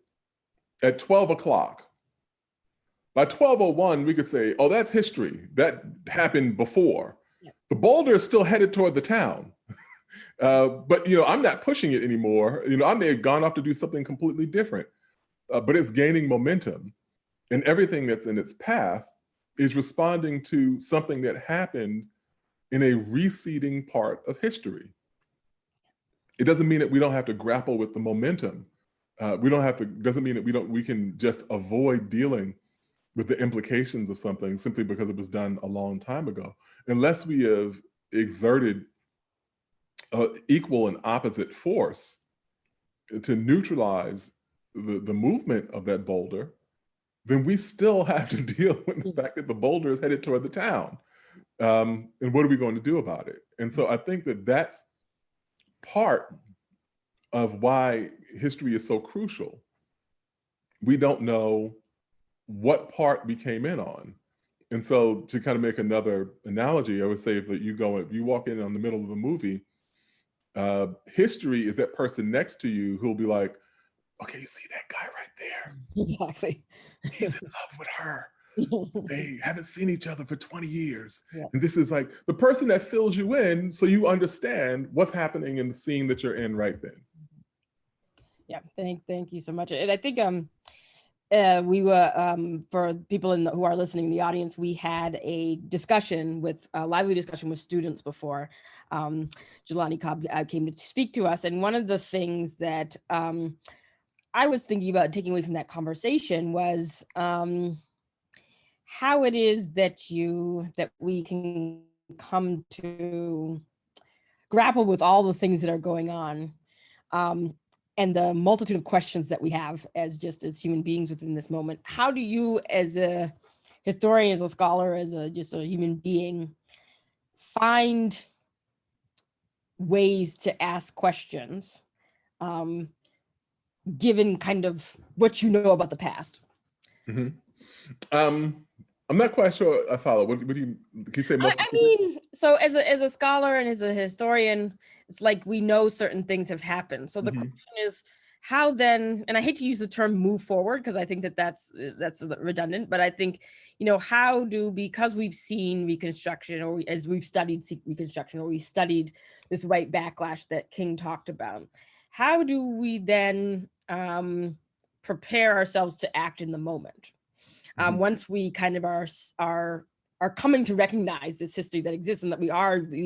at 12 o'clock. By 12:01, we could say, "Oh, that's history. That happened before." Yeah. The boulder is still headed toward the town, but I'm not pushing it anymore. I may have gone off to do something completely different, but it's gaining momentum, and everything that's in its path is responding to something that happened in a receding part of history. It doesn't mean that we don't have to grapple with the momentum. Doesn't mean that we can just avoid dealing with the implications of something simply because it was done a long time ago, unless we have exerted equal and opposite force to neutralize the movement of that boulder. Then we still have to deal with the fact that the boulder is headed toward the town. And what are we going to do about it? And so I think that that's part of why history is so crucial. We don't know what part we came in on. And so to kind of make another analogy, I would say if you walk in on the middle of a movie, history is that person next to you who'll be like, "Okay, you see that guy right there? Exactly. He's in love with her. They haven't seen each other for 20 years. Yeah. And this is like the person that fills you in so you understand what's happening in the scene that you're in right then." Yeah, thank you so much. And I think we were, for people who are listening in the audience, we had a lively discussion with students before Jelani Cobb came to speak to us. And one of the things that I was thinking about taking away from that conversation was how it is that we can come to grapple with all the things that are going on, and the multitude of questions that we have as human beings within this moment. How do you, as a historian, as a scholar, as just a human being, find ways to ask questions, given kind of what you know about the past? I'm not quite sure I follow. What do you, can you say more? I mean, so as a scholar and as a historian, it's like we know certain things have happened. So the question is, how then, and I hate to use the term move forward because I think that's redundant, but I think, how because we've seen Reconstruction, or as we've studied Reconstruction, or we've studied this white backlash that King talked about, how do we then prepare ourselves to act in the moment? Once we kind of are coming to recognize this history that exists, and that we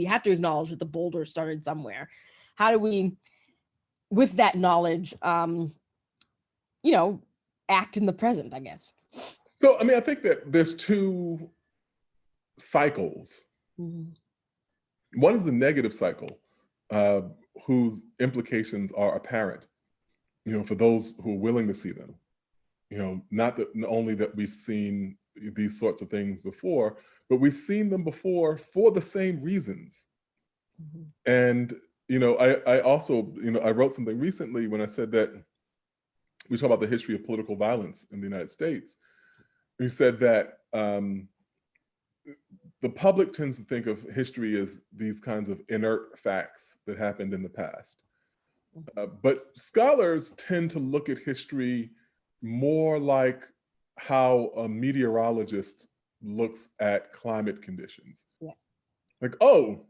have to acknowledge that the boulder started somewhere. How do we, with that knowledge, act in the present, I guess? So, I mean, I think that there's two cycles. One is the negative cycle, whose implications are apparent, for those who are willing to see them. Not only that we've seen these sorts of things before, but we've seen them before for the same reasons. And, I also, I wrote something recently when I said that we talk about the history of political violence in the United States. We said that the public tends to think of history as these kinds of inert facts that happened in the past. But scholars tend to look at history more like how a meteorologist looks at climate conditions. Yeah. Like, oh,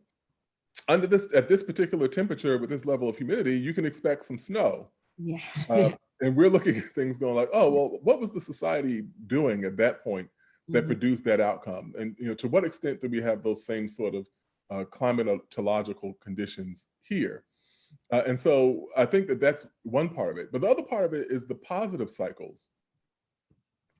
at this particular temperature with this level of humidity, you can expect some snow. Yeah. And we're looking at things going like, oh, well, what was the society doing at that point that produced that outcome? And to what extent do we have those same sort of climatological conditions here? And so I think that that's one part of it. But the other part of it is the positive cycles,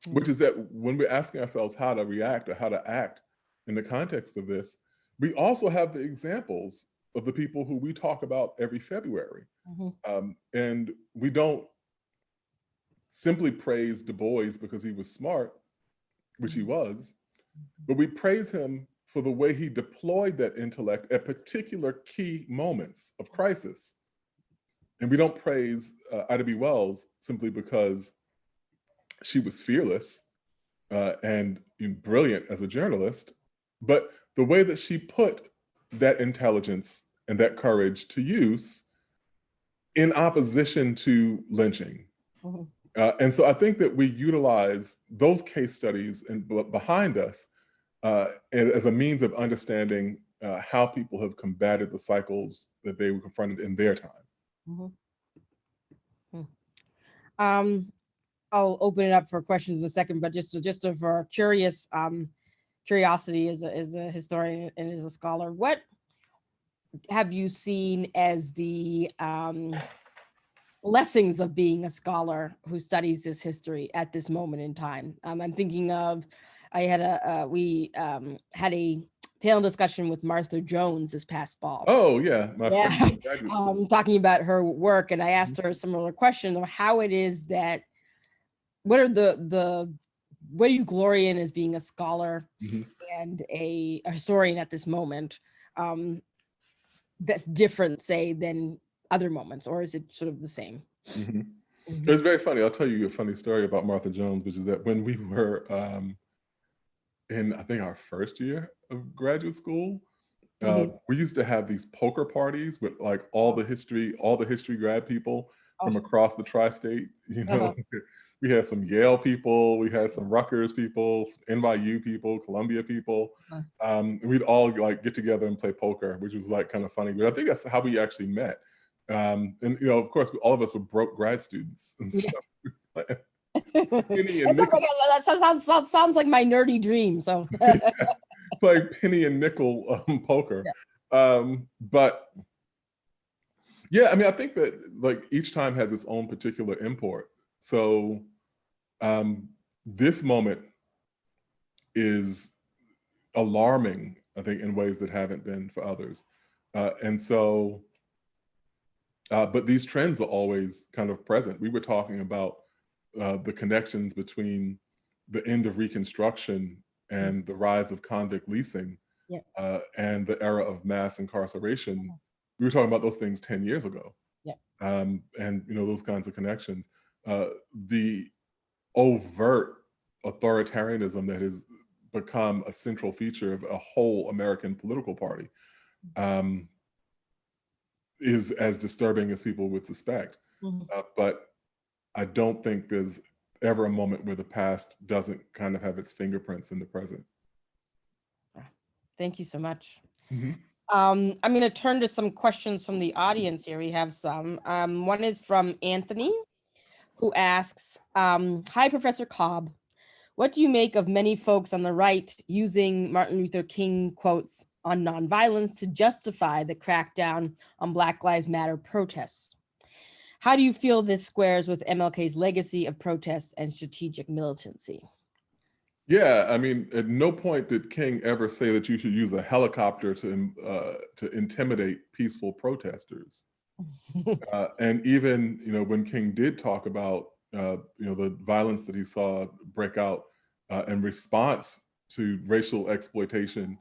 which is that when we're asking ourselves how to react or how to act in the context of this, we also have the examples of the people who we talk about every February. And we don't simply praise Du Bois because he was smart, which he was, but we praise him for the way he deployed that intellect at particular key moments of crisis. And we don't praise Ida B. Wells simply because she was fearless and brilliant as a journalist, but the way that she put that intelligence and that courage to use in opposition to lynching. And so I think that we utilize those case studies and behind us as a means of understanding how people have combated the cycles that they were confronted in their time. I'll open it up for questions in a second, but just for curiosity as a historian and as a scholar, what have you seen as the blessings of being a scholar who studies this history at this moment in time? I'm thinking of, we had a panel discussion with Martha Jones this past fall. Oh yeah, my friend from graduate school. Talking about her work, and I asked her a similar question of how it is that, what do you glory in as being a scholar and a historian at this moment that's different, say, than other moments, or is it sort of the same? It's very funny. I'll tell you a funny story about Martha Jones, which is that when we were in, I think, our first year of graduate school, we used to have these poker parties with like all the history grad people from across the tri-state. We had some Yale people, we had some Rutgers people, some NYU people, Columbia people. We'd all like get together and play poker, which was like kind of funny. But I think that's how we actually met. And of course, all of us were broke grad students. And so, that sounds like my nerdy dream. So like penny and nickel poker. But yeah, I mean, I think that like each time has its own particular import. So this moment is alarming, I think, in ways that haven't been for others. And so, but these trends are always kind of present. We were talking about the connections between the end of Reconstruction and the rise of convict leasing and the era of mass incarceration. We were talking about those things 10 years ago. And those kinds of connections. The overt authoritarianism that has become a central feature of a whole American political party is as disturbing as people would suspect. But I don't think there's ever a moment where the past doesn't kind of have its fingerprints in the present. Thank you so much. I'm going to turn to some questions from the audience here. We have some. One is from Anthony, who asks, hi, Professor Cobb. What do you make of many folks on the right using Martin Luther King quotes on nonviolence to justify the crackdown on Black Lives Matter protests? How do you feel this squares with MLK's legacy of protests and strategic militancy? Yeah, I mean, at no point did King ever say that you should use a helicopter to intimidate peaceful protesters. And even, when King did talk about, the violence that he saw break out in response to racial exploitation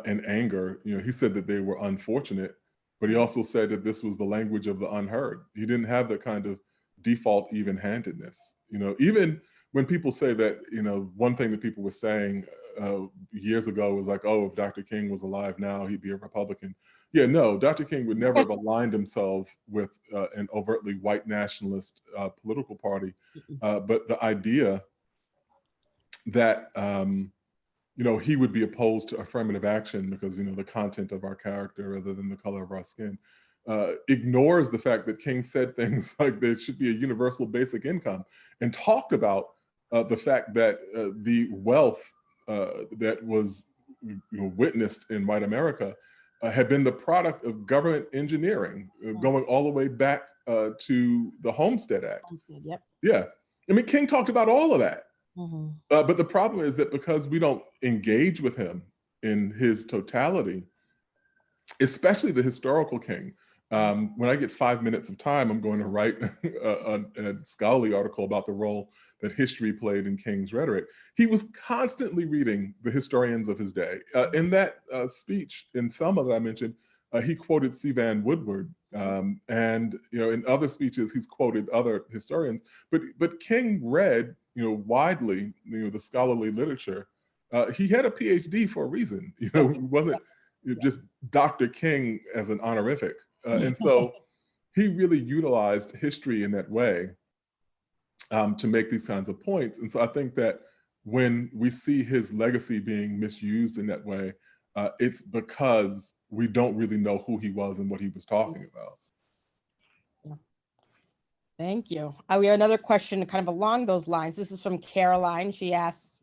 and anger, he said that they were unfortunate, but he also said that this was the language of the unheard. He didn't have the kind of default even-handedness. Even when people say that, one thing that people were saying years ago was like, oh, if Dr. King was alive now, he'd be a Republican. Yeah, no, Dr. King would never have aligned himself with an overtly white nationalist political party. But the idea that he would be opposed to affirmative action because, the content of our character rather than the color of our skin, ignores the fact that King said things like there should be a universal basic income, and talked about the fact that the wealth that was witnessed in white America had been the product of government engineering, going all the way back to the Homestead Act. Homestead, yep. Yeah. I mean, King talked about all of that. Mm-hmm. But the problem is that because we don't engage with him in his totality, especially the historical King, when I get 5 minutes of time, I'm going to write a scholarly article about the role that history played in King's rhetoric. He was constantly reading the historians of his day. In that speech, in Selma that I mentioned, he quoted C. Vann Woodward, and in other speeches he's quoted other historians. But King read widely the scholarly literature. He had a PhD for a reason. It wasn't just Dr. King as an honorific. And so he really utilized history in that way to make these kinds of points. And so I think that when we see his legacy being misused in that way, it's because we don't really know who he was and what he was talking about. Thank you. We have another question kind of along those lines. This is from Caroline. She asks,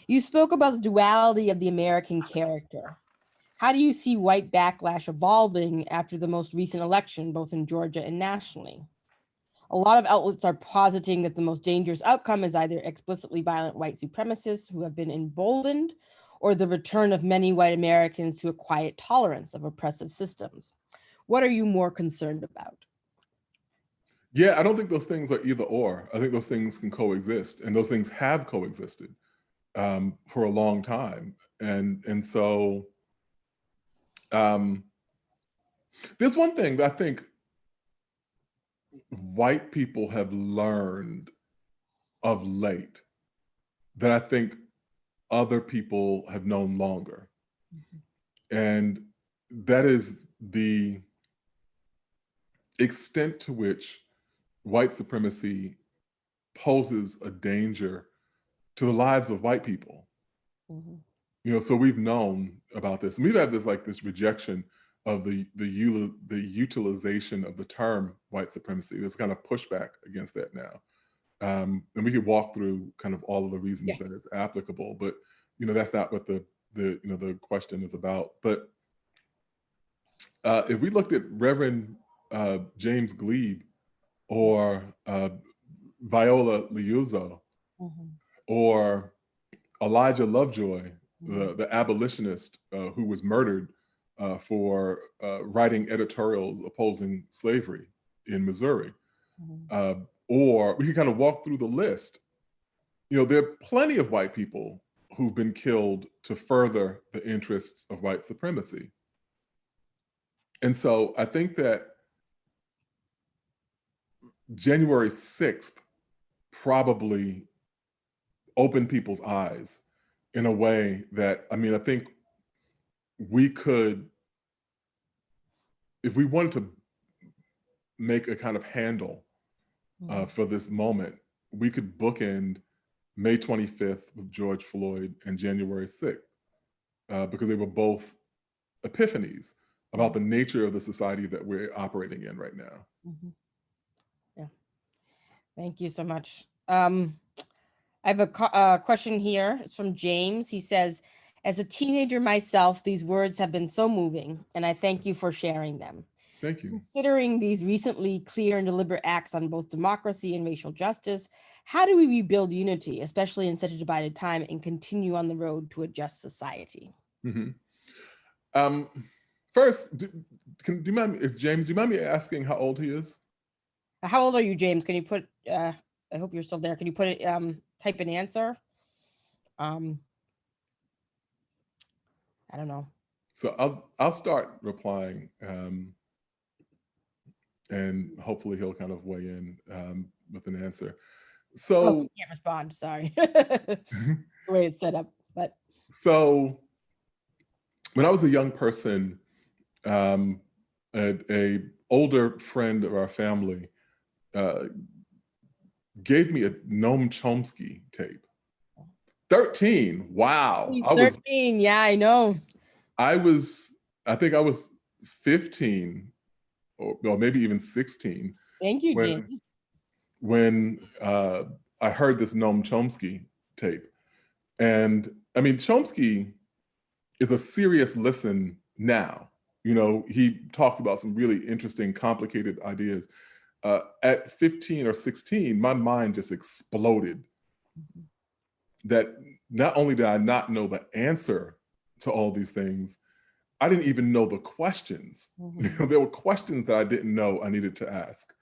you spoke about the duality of the American character. How do you see white backlash evolving after the most recent election, both in Georgia and nationally? A lot of outlets are positing that the most dangerous outcome is either explicitly violent white supremacists who have been emboldened, or the return of many white Americans to a quiet tolerance of oppressive systems. What are you more concerned about? Yeah, I don't think those things are either or. I think those things can coexist, and those things have coexisted for a long time. And so there's one thing that I think white people have learned of late that I think other people have known longer. And that is the extent to which white supremacy poses a danger to the lives of white people. So we've known about this, and we've had this rejection of the utilization of the term white supremacy. There's kind of pushback against that now, and we could walk through kind of all of the reasons that it's applicable. But that's not what the question is about. But if we looked at Reverend James Glebe or Viola Liuzzo or Elijah Lovejoy, the abolitionist who was murdered for writing editorials opposing slavery in Missouri. Or we can kind of walk through the list. There are plenty of white people who've been killed to further the interests of white supremacy. And so I think that January 6th probably opened people's eyes in a way that, I think we could, if we wanted to make a kind of handle for this moment, we could bookend May 25th with George Floyd and January 6th, because they were both epiphanies about the nature of the society that we're operating in right now. Yeah, thank you so much. I have a question here. It's from James. He says, as a teenager myself, these words have been so moving, and I thank you for sharing them. Thank you. Considering these recently clear and deliberate acts on both democracy and racial justice, how do we rebuild unity, especially in such a divided time, and continue on the road to a just society? First, do you mind me asking how old he is? How old are you, James? Can you put, I hope you're still there. Can you put it, type an answer? I don't know. So I'll start replying, and hopefully he'll kind of weigh in with an answer. So he can't respond, sorry. The way it's set up, but. So when I was a young person, a older friend of our family gave me a Noam Chomsky tape. 13. Wow. He's 13. Yeah, I know. I think I was 15 or maybe even 16. Thank you, when, James. When I heard this Noam Chomsky tape. And I mean, Chomsky is a serious listen now. You know, he talks about some really interesting, complicated ideas. At 15 or 16, my mind just exploded. That not only did I not know the answer to all these things, I didn't even know the questions. You know, there were questions that I didn't know I needed to ask.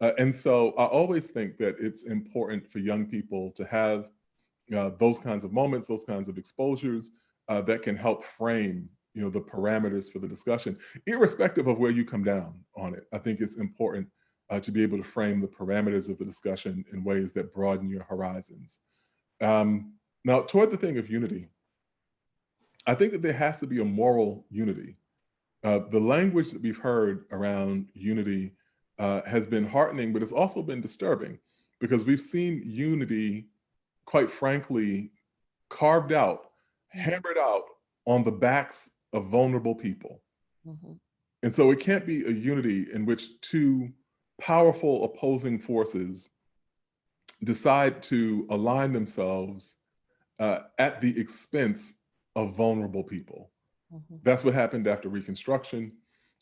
And so I always think that it's important for young people to have those kinds of moments, those kinds of exposures that can help frame, you know, the parameters for the discussion, irrespective of where you come down on it. I think it's important to be able to frame the parameters of the discussion in ways that broaden your horizons. Now, toward the thing of unity, I think that there has to be a moral unity. The language that we've heard around unity has been heartening, but it's also been disturbing because we've seen unity, quite frankly, carved out, hammered out on the backs of vulnerable people. And so it can't be a unity in which two powerful opposing forces decide to align themselves at the expense of vulnerable people. That's what happened after Reconstruction.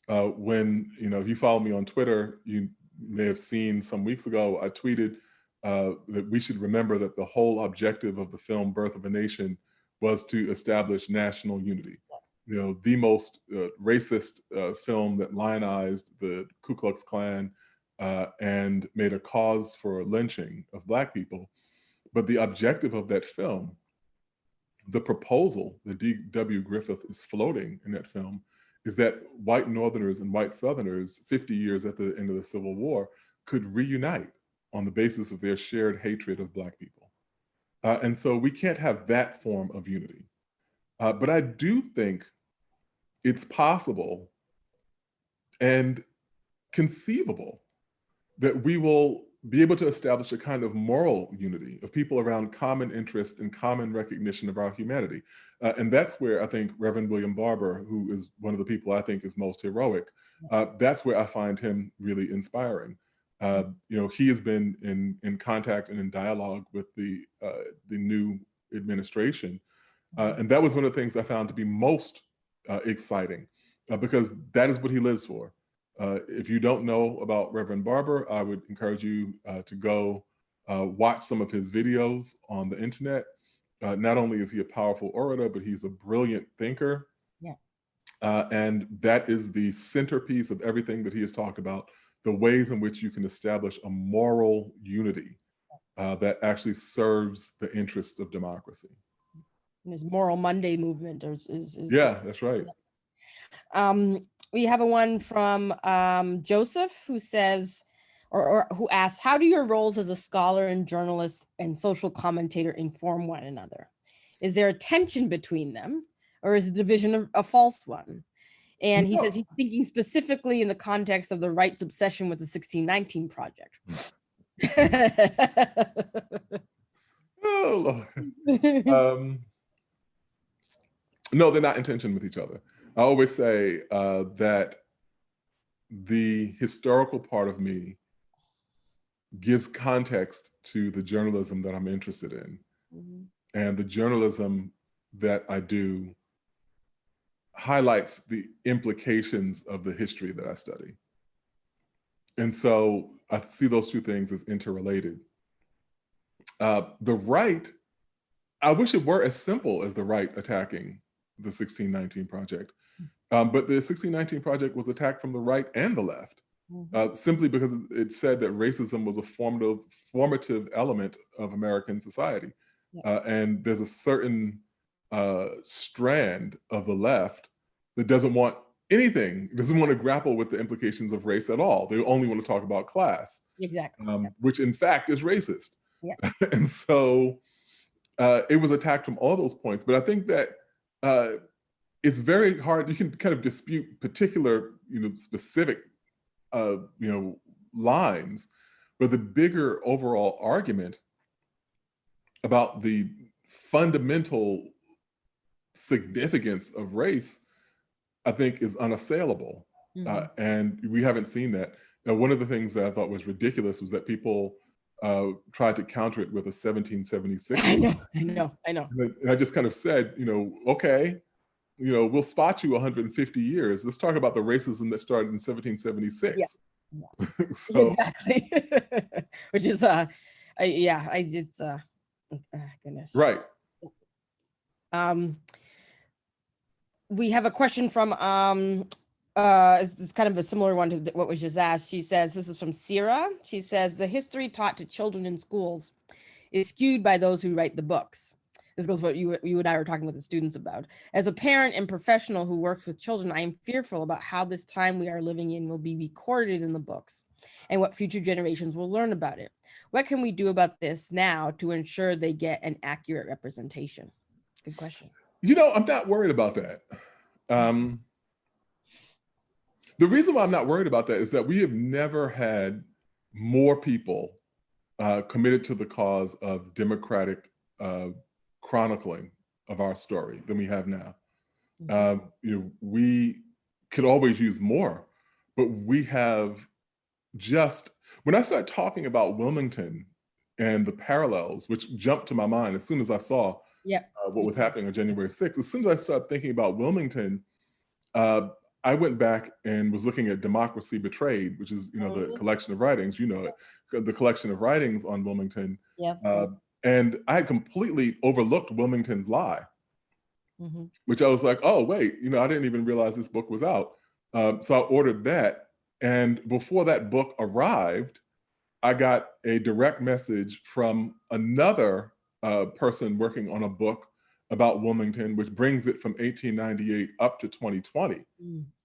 When, you know, if you follow me on Twitter, you may have seen some weeks ago, I tweeted that we should remember that the whole objective of the film Birth of a Nation was to establish national unity. You know, the most racist film that lionized the Ku Klux Klan and made a cause for lynching of Black people. But the objective of that film, the proposal that D.W. Griffith is floating in that film, is that white Northerners and white Southerners, 50 years at the end of the Civil War, could reunite on the basis of their shared hatred of Black people. And so we can't have that form of unity. But I do think it's possible and conceivable that we will be able to establish a kind of moral unity of people around common interest and common recognition of our humanity. And that's where I think Reverend William Barber, who is one of the people I think is most heroic, that's where I find him really inspiring. You know, he has been in contact and in dialogue with the new administration. And that was one of the things I found to be most exciting because that is what he lives for. If you don't know about Reverend Barber, I would encourage you to go watch some of his videos on the internet. Not only is he a powerful orator, but he's a brilliant thinker. Yeah. And that is the centerpiece of everything that he has talked about, the ways in which you can establish a moral unity that actually serves the interests of democracy. And his Moral Monday movement is yeah, that's right. We have a one from Joseph who says, or who asks, how do your roles as a scholar and journalist and social commentator inform one another? Is there a tension between them, or is the division a false one? And he says he's thinking specifically in the context of the right's obsession with the 1619 Project. Oh, Lord. No, they're not in tension with each other. I always say that the historical part of me gives context to the journalism that I'm interested in. And the journalism that I do highlights the implications of the history that I study. And so I see those two things as interrelated. The right, I wish it were as simple as the right attacking the 1619 Project. But the 1619 Project was attacked from the right and the left, simply because it said that racism was a formative element of American society. And there's a certain strand of the left that doesn't want anything, doesn't want to grapple with the implications of race at all. They only want to talk about class. Exactly. Which in fact is racist. And so it was attacked from all those points. But I think that it's very hard. You can kind of dispute particular, specific, lines, but the bigger overall argument about the fundamental significance of race, I think, is unassailable. And we haven't seen that. Now, one of the things that I thought was ridiculous was that people tried to counter it with a 1776. I know. And I just kind of said, okay, we'll spot you 150 years. Let's talk about the racism that started in 1776. Yeah. So, exactly. Which is, goodness. right. We have a question from, it's kind of a similar one to what was just asked. She says, this is from Sierra. She says, the history taught to children in schools is skewed by those who write the books. This goes what you and I were talking with the students about. As a parent and professional who works with children, I am fearful about how this time we are living in will be recorded in the books and what future generations will learn about it. What can we do about this now to ensure they get an accurate representation? Good question. I'm not worried about that. The reason why I'm not worried about that is that we have never had more people committed to the cause of democratic chronicling of our story than we have now. We could always use more, but we have just, when I started talking about Wilmington and the parallels, which jumped to my mind as soon as I saw what was happening on January 6th, as soon as I started thinking about Wilmington, I went back and was looking at Democracy Betrayed, which is, the collection of writings, the collection of writings on Wilmington. And I had completely overlooked Wilmington's Lie, which I was like, oh, wait, I didn't even realize this book was out. So I ordered that. And before that book arrived, I got a direct message from another person working on a book about Wilmington, which brings it from 1898 up to 2020.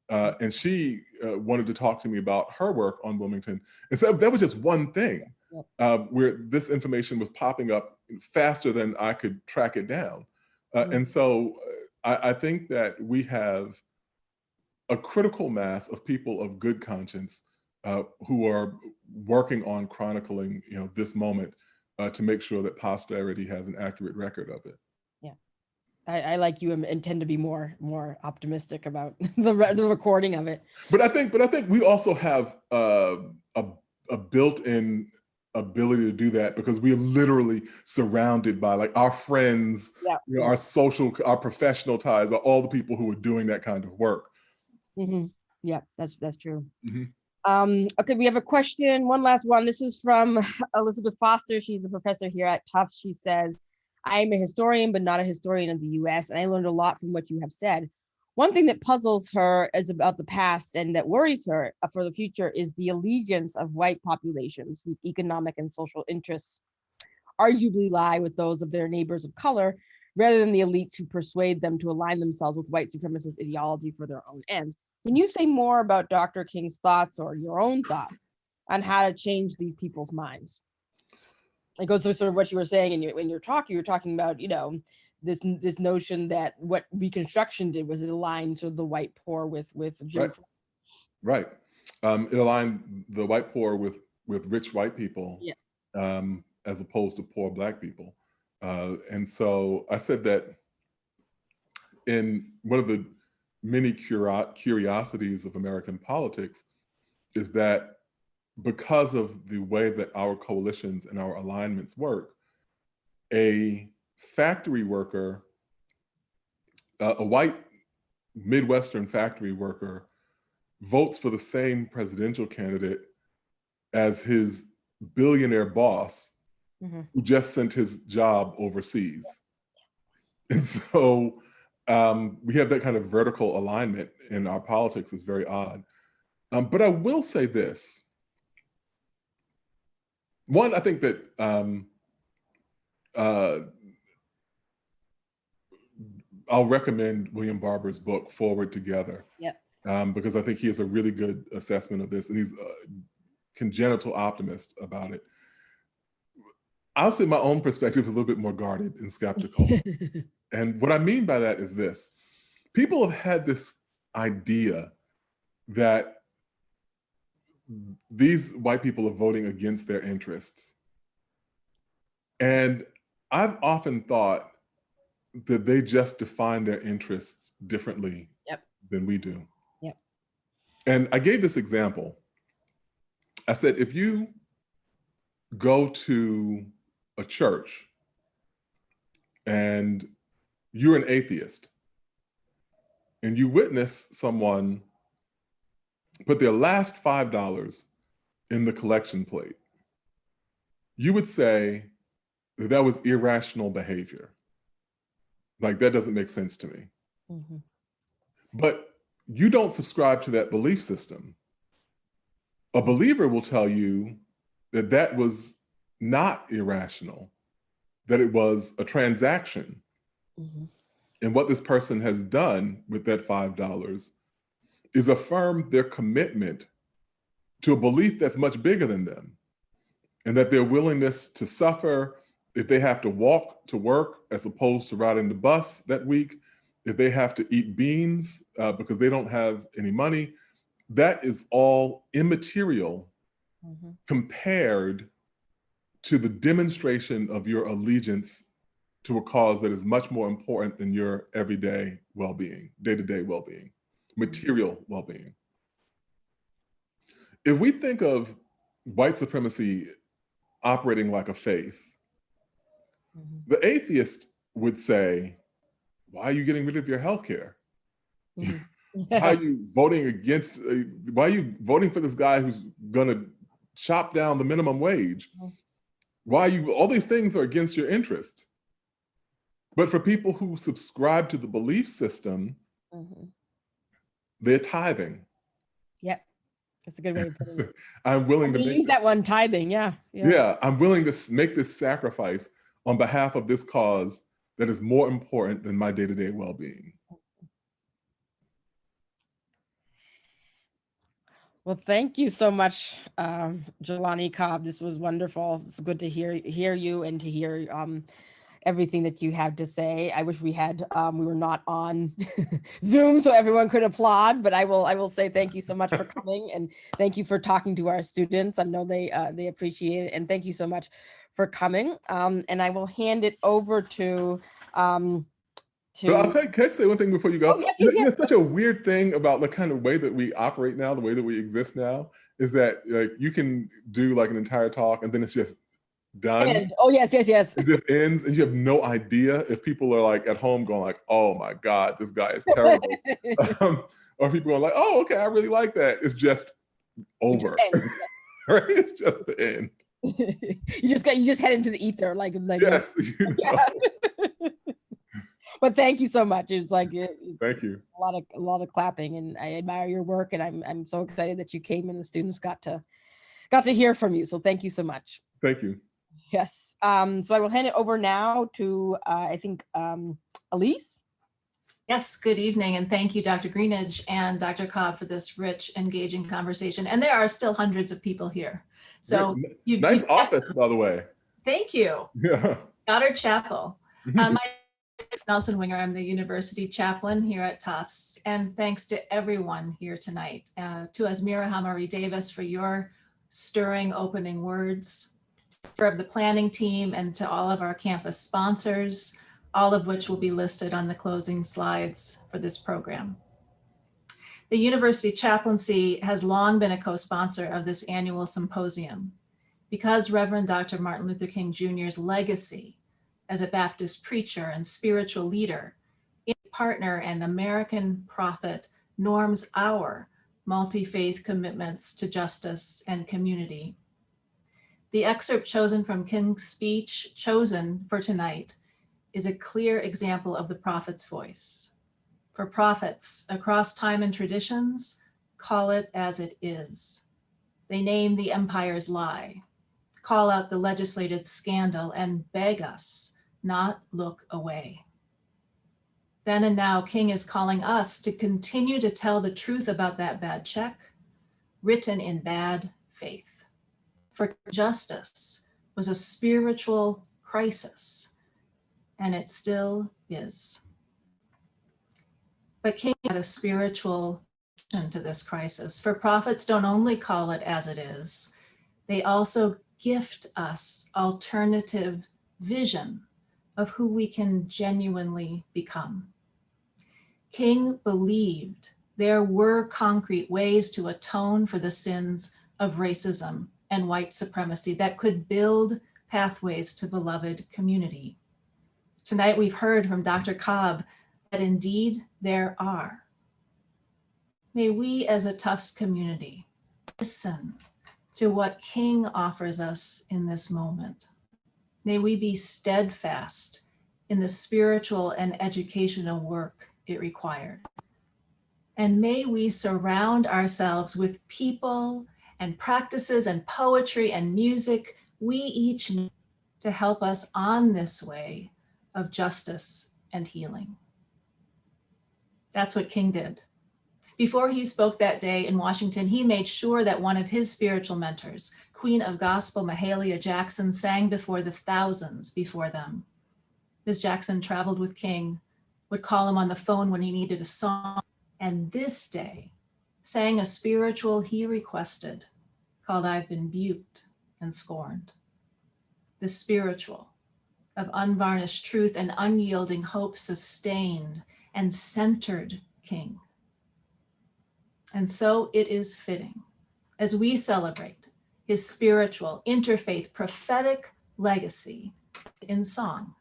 And she wanted to talk to me about her work on Wilmington. And so that was just one thing where this information was popping up faster than I could track it down. And so I think that we have a critical mass of people of good conscience who are working on chronicling, this moment to make sure that posterity has an accurate record of it. I like you and tend to be more optimistic about the recording of it. But I think we also have a built-in ability to do that because we're literally surrounded by like our friends, our social, our professional ties, are all the people who are doing that kind of work. Yeah, that's true. Okay, we have a question, one last one. This is from Elizabeth Foster. She's a professor here at Tufts. She says, I am a historian, but not a historian of the US, and I learned a lot from what you have said. One thing that puzzles her is about the past and that worries her for the future is the allegiance of white populations whose economic and social interests arguably lie with those of their neighbors of color, rather than the elites who persuade them to align themselves with white supremacist ideology for their own ends. Can you say more about Dr. King's thoughts or your own thoughts on how to change these people's minds? It goes to sort of what you were saying when you're talking about, this notion that what Reconstruction did was it aligned sort of the white poor with Jim Crow. Right. It aligned the white poor with rich white people, as opposed to poor Black people. And so I said that in one of the many curiosities of American politics is that because of the way that our coalitions and our alignments work, a factory worker, a white Midwestern factory worker votes for the same presidential candidate as his billionaire boss who just sent his job overseas. And so we have that kind of vertical alignment in our politics. Is very odd. But I will say this. One, I think that I'll recommend William Barber's book, Forward Together, because I think he has a really good assessment of this, and he's a congenital optimist about it. I'll say my own perspective is a little bit more guarded and skeptical. And what I mean by that is this. People have had this idea that these white people are voting against their interests. And I've often thought that they just define their interests differently Yep. than we do. Yep. And I gave this example. I said, if you go to a church and you're an atheist and you witness someone put their last $5 in the collection plate, you would say that that was irrational behavior. Like, that doesn't make sense to me. Mm-hmm. But you don't subscribe to that belief system. A believer will tell you that that was not irrational, that it was a transaction. Mm-hmm. And what this person has done with that $5 is affirm their commitment to a belief that's much bigger than them, and that their willingness to suffer if they have to walk to work as opposed to riding the bus that week, if they have to eat beans because they don't have any money, that is all immaterial Mm-hmm. compared to the demonstration of your allegiance to a cause that is much more important than your everyday well-being, day-to-day well-being, material well-being. If we think of white supremacy operating like a faith, Mm-hmm. the atheist would say, why are you getting rid of your healthcare? Mm-hmm. Why are you voting against, why are you voting for this guy who's gonna chop down the minimum wage? Why are you, all these things are against your interest. But for people who subscribe to the belief system, Mm-hmm. they're tithing. Yep. That's a good way of putting it. I'm willing to make use that one, tithing. Yeah. Yeah, I'm willing to make this sacrifice on behalf of this cause that is more important than my day-to-day well-being. Well, thank you so much, Jelani Cobb. This was wonderful. It's good to hear you and to hear everything that you have to say. I wish we had we were not on Zoom so everyone could applaud, but I will say thank you so much for coming, and thank you for talking to our students. I know they appreciate it, and thank you so much for coming. And I will hand it over to But I'll tell you, can I say one thing before you go? Oh, yes. It's such a weird thing about the kind of way that we operate now, the way that we exist now, is that like you can do like an entire talk and then it's just done. And, oh, yes. It just ends, and you have no idea if people are like at home going like, oh my God, this guy is terrible. Or people are like, oh, okay, I really like that. It's just over. It just ends, yeah. Right? It's just the end. you just head into the ether like Yes. You know. Yeah. But thank you so much. It was like Thank you. A lot of clapping, and I admire your work, and I'm so excited that you came and the students got to hear from you. So thank you so much. Thank you. Yes. So I will hand it over now to I think Elise. Yes, good evening, and thank you, Dr. Greenidge and Dr. Cobb, for this rich, engaging conversation. And there are still hundreds of people here. So nice office, by the way. Thank you. Yeah. Goddard Chapel. My name is Nelson Winger. I'm the university chaplain here at Tufts. And thanks to everyone here tonight, to Asmira Hamari Davis for your stirring opening words, of the planning team, and to all of our campus sponsors, all of which will be listed on the closing slides for this program. The University Chaplaincy has long been a co-sponsor of this annual symposium because Reverend Dr. Martin Luther King Jr.'s legacy as a Baptist preacher and spiritual leader, partner and American prophet norms our multi-faith commitments to justice and community. The excerpt chosen from King's speech, chosen for tonight, is a clear example of the prophet's voice. For prophets across time and traditions, call it as it is. They name the empire's lie, call out the legislated scandal, and beg us not look away. Then and now, King is calling us to continue to tell the truth about that bad check, written in bad faith. For justice was a spiritual crisis, and it still is. But King had a spiritual solution to this crisis. For prophets don't only call it as it is, they also gift us alternative vision of who we can genuinely become. King believed there were concrete ways to atone for the sins of racism and white supremacy that could build pathways to beloved community. Tonight we've heard from Dr. Cobb that indeed there are. May we as a Tufts community listen to what King offers us in this moment. May we be steadfast in the spiritual and educational work it required. And may we surround ourselves with people and practices and poetry and music we each need to help us on this way of justice and healing. That's what King did. Before he spoke that day in Washington, he made sure that one of his spiritual mentors, Queen of Gospel Mahalia Jackson, sang before the thousands before them. Ms. Jackson traveled with King, would call him on the phone when he needed a song, and this day sang a spiritual he requested called I've Been Buked and Scorned. The spiritual of unvarnished truth and unyielding hope sustained and centered King. And so it is fitting as we celebrate his spiritual, interfaith, prophetic legacy in song.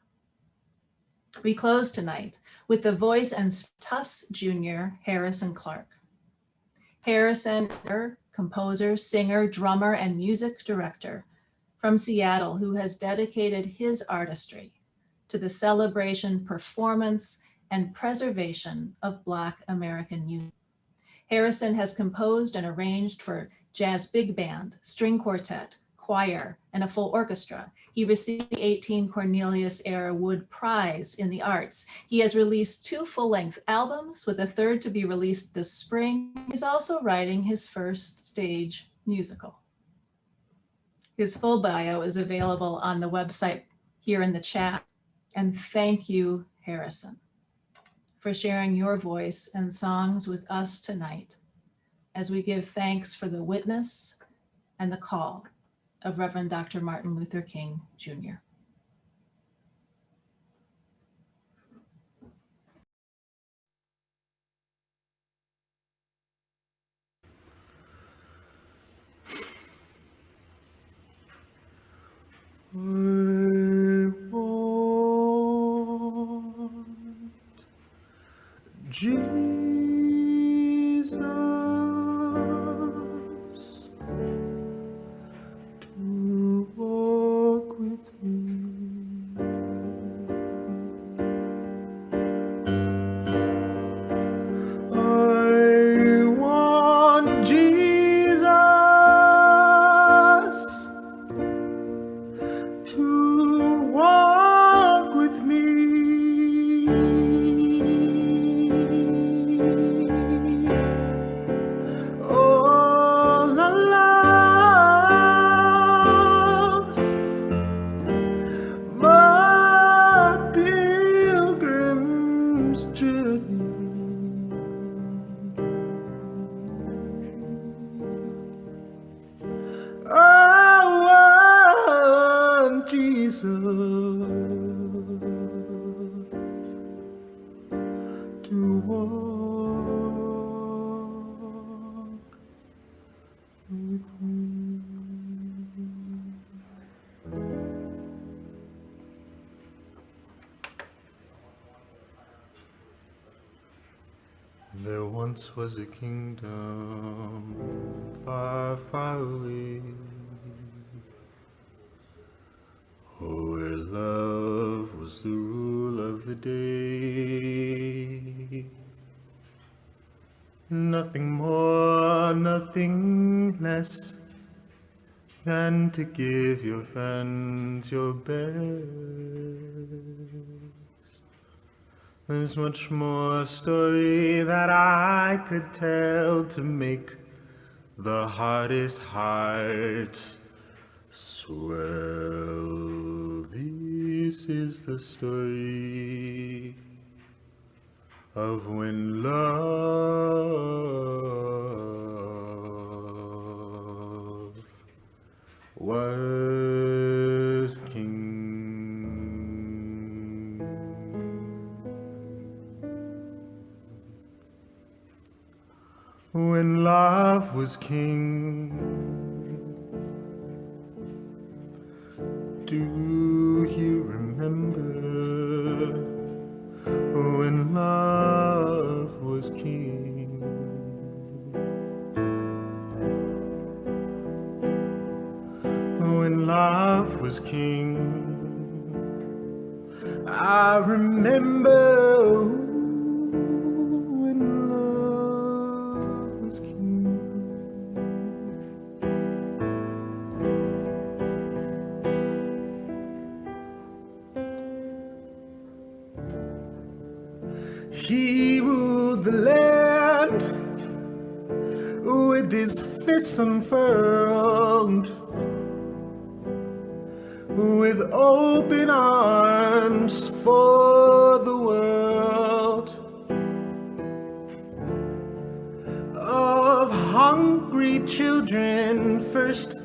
We close tonight with the voice and Tufts Jr. Harrison Clark. Harrison, composer, singer, drummer, and music director from Seattle, who has dedicated his artistry to the celebration, performance, and preservation of Black American music. Harrison has composed and arranged for jazz big band, string quartet, choir, and a full orchestra. He received the 18 Cornelius Era Wood Prize in the Arts. He has released 2 full-length albums, with a third to be released this spring. He's also writing his first stage musical. His full bio is available on the website here in the chat. And thank you, Harrison, for sharing your voice and songs with us tonight as we give thanks for the witness and the call of Reverend Dr. Martin Luther King, Jr. I want Jesus to walk with me. I want Jesus to walk with me. All along my pilgrim's journey. I want Jesus to walk with me. There once was a kingdom far, far away, where love was the rule of the day. Nothing more, nothing less than to give your friends your best. There's much more story that I could tell to make the hardest hearts swell. This is the story of when love was king. when love was king. Do you remember when love was king? When love was king, I remember when love was king. He ruled the land with his fists unfurled, with open arms for the world. Of hungry children first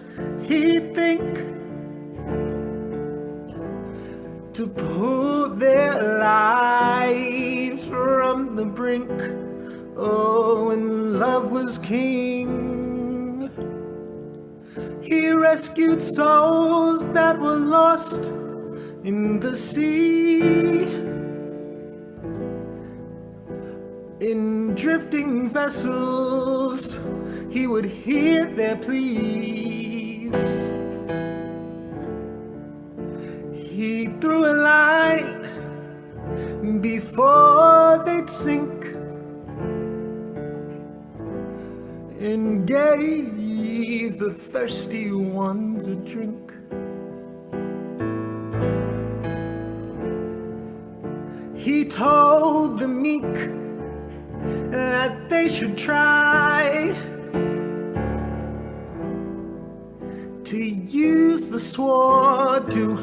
he'd think to pull their lives from the brink. Oh, when love was king, he rescued souls that were lost in the sea. In drifting vessels, he would hear their pleas. He threw a line before they'd sink and gave the thirsty ones a drink. He told the meek that they should try to use the sword to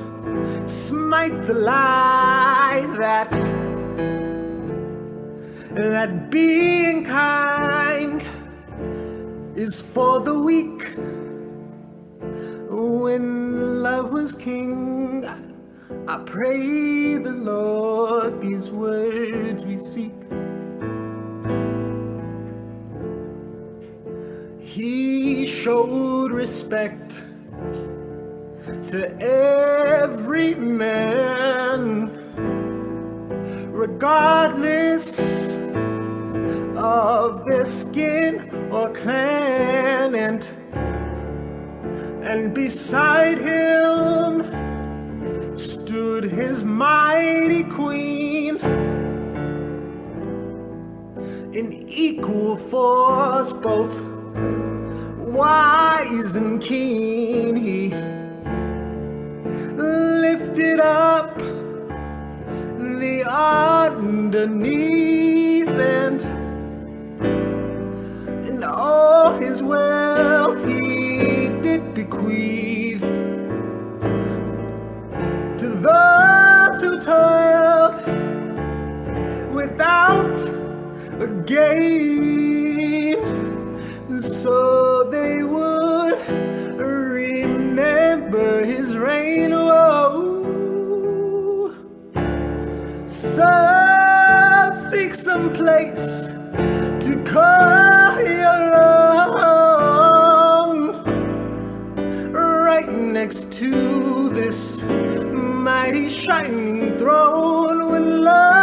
smite the lie that being kind is for the weak. When love was king, I pray the Lord these words we seek. He showed respect to every man, regardless of their skin or clan, and beside him stood his mighty queen. In equal force, both wise and keen, he lifted up the underneath, and all his wealth he did bequeath to those who toiled without a gain, so they would remember his reign. Oh, so seek some place to call your own, right next to this mighty shining throne. When love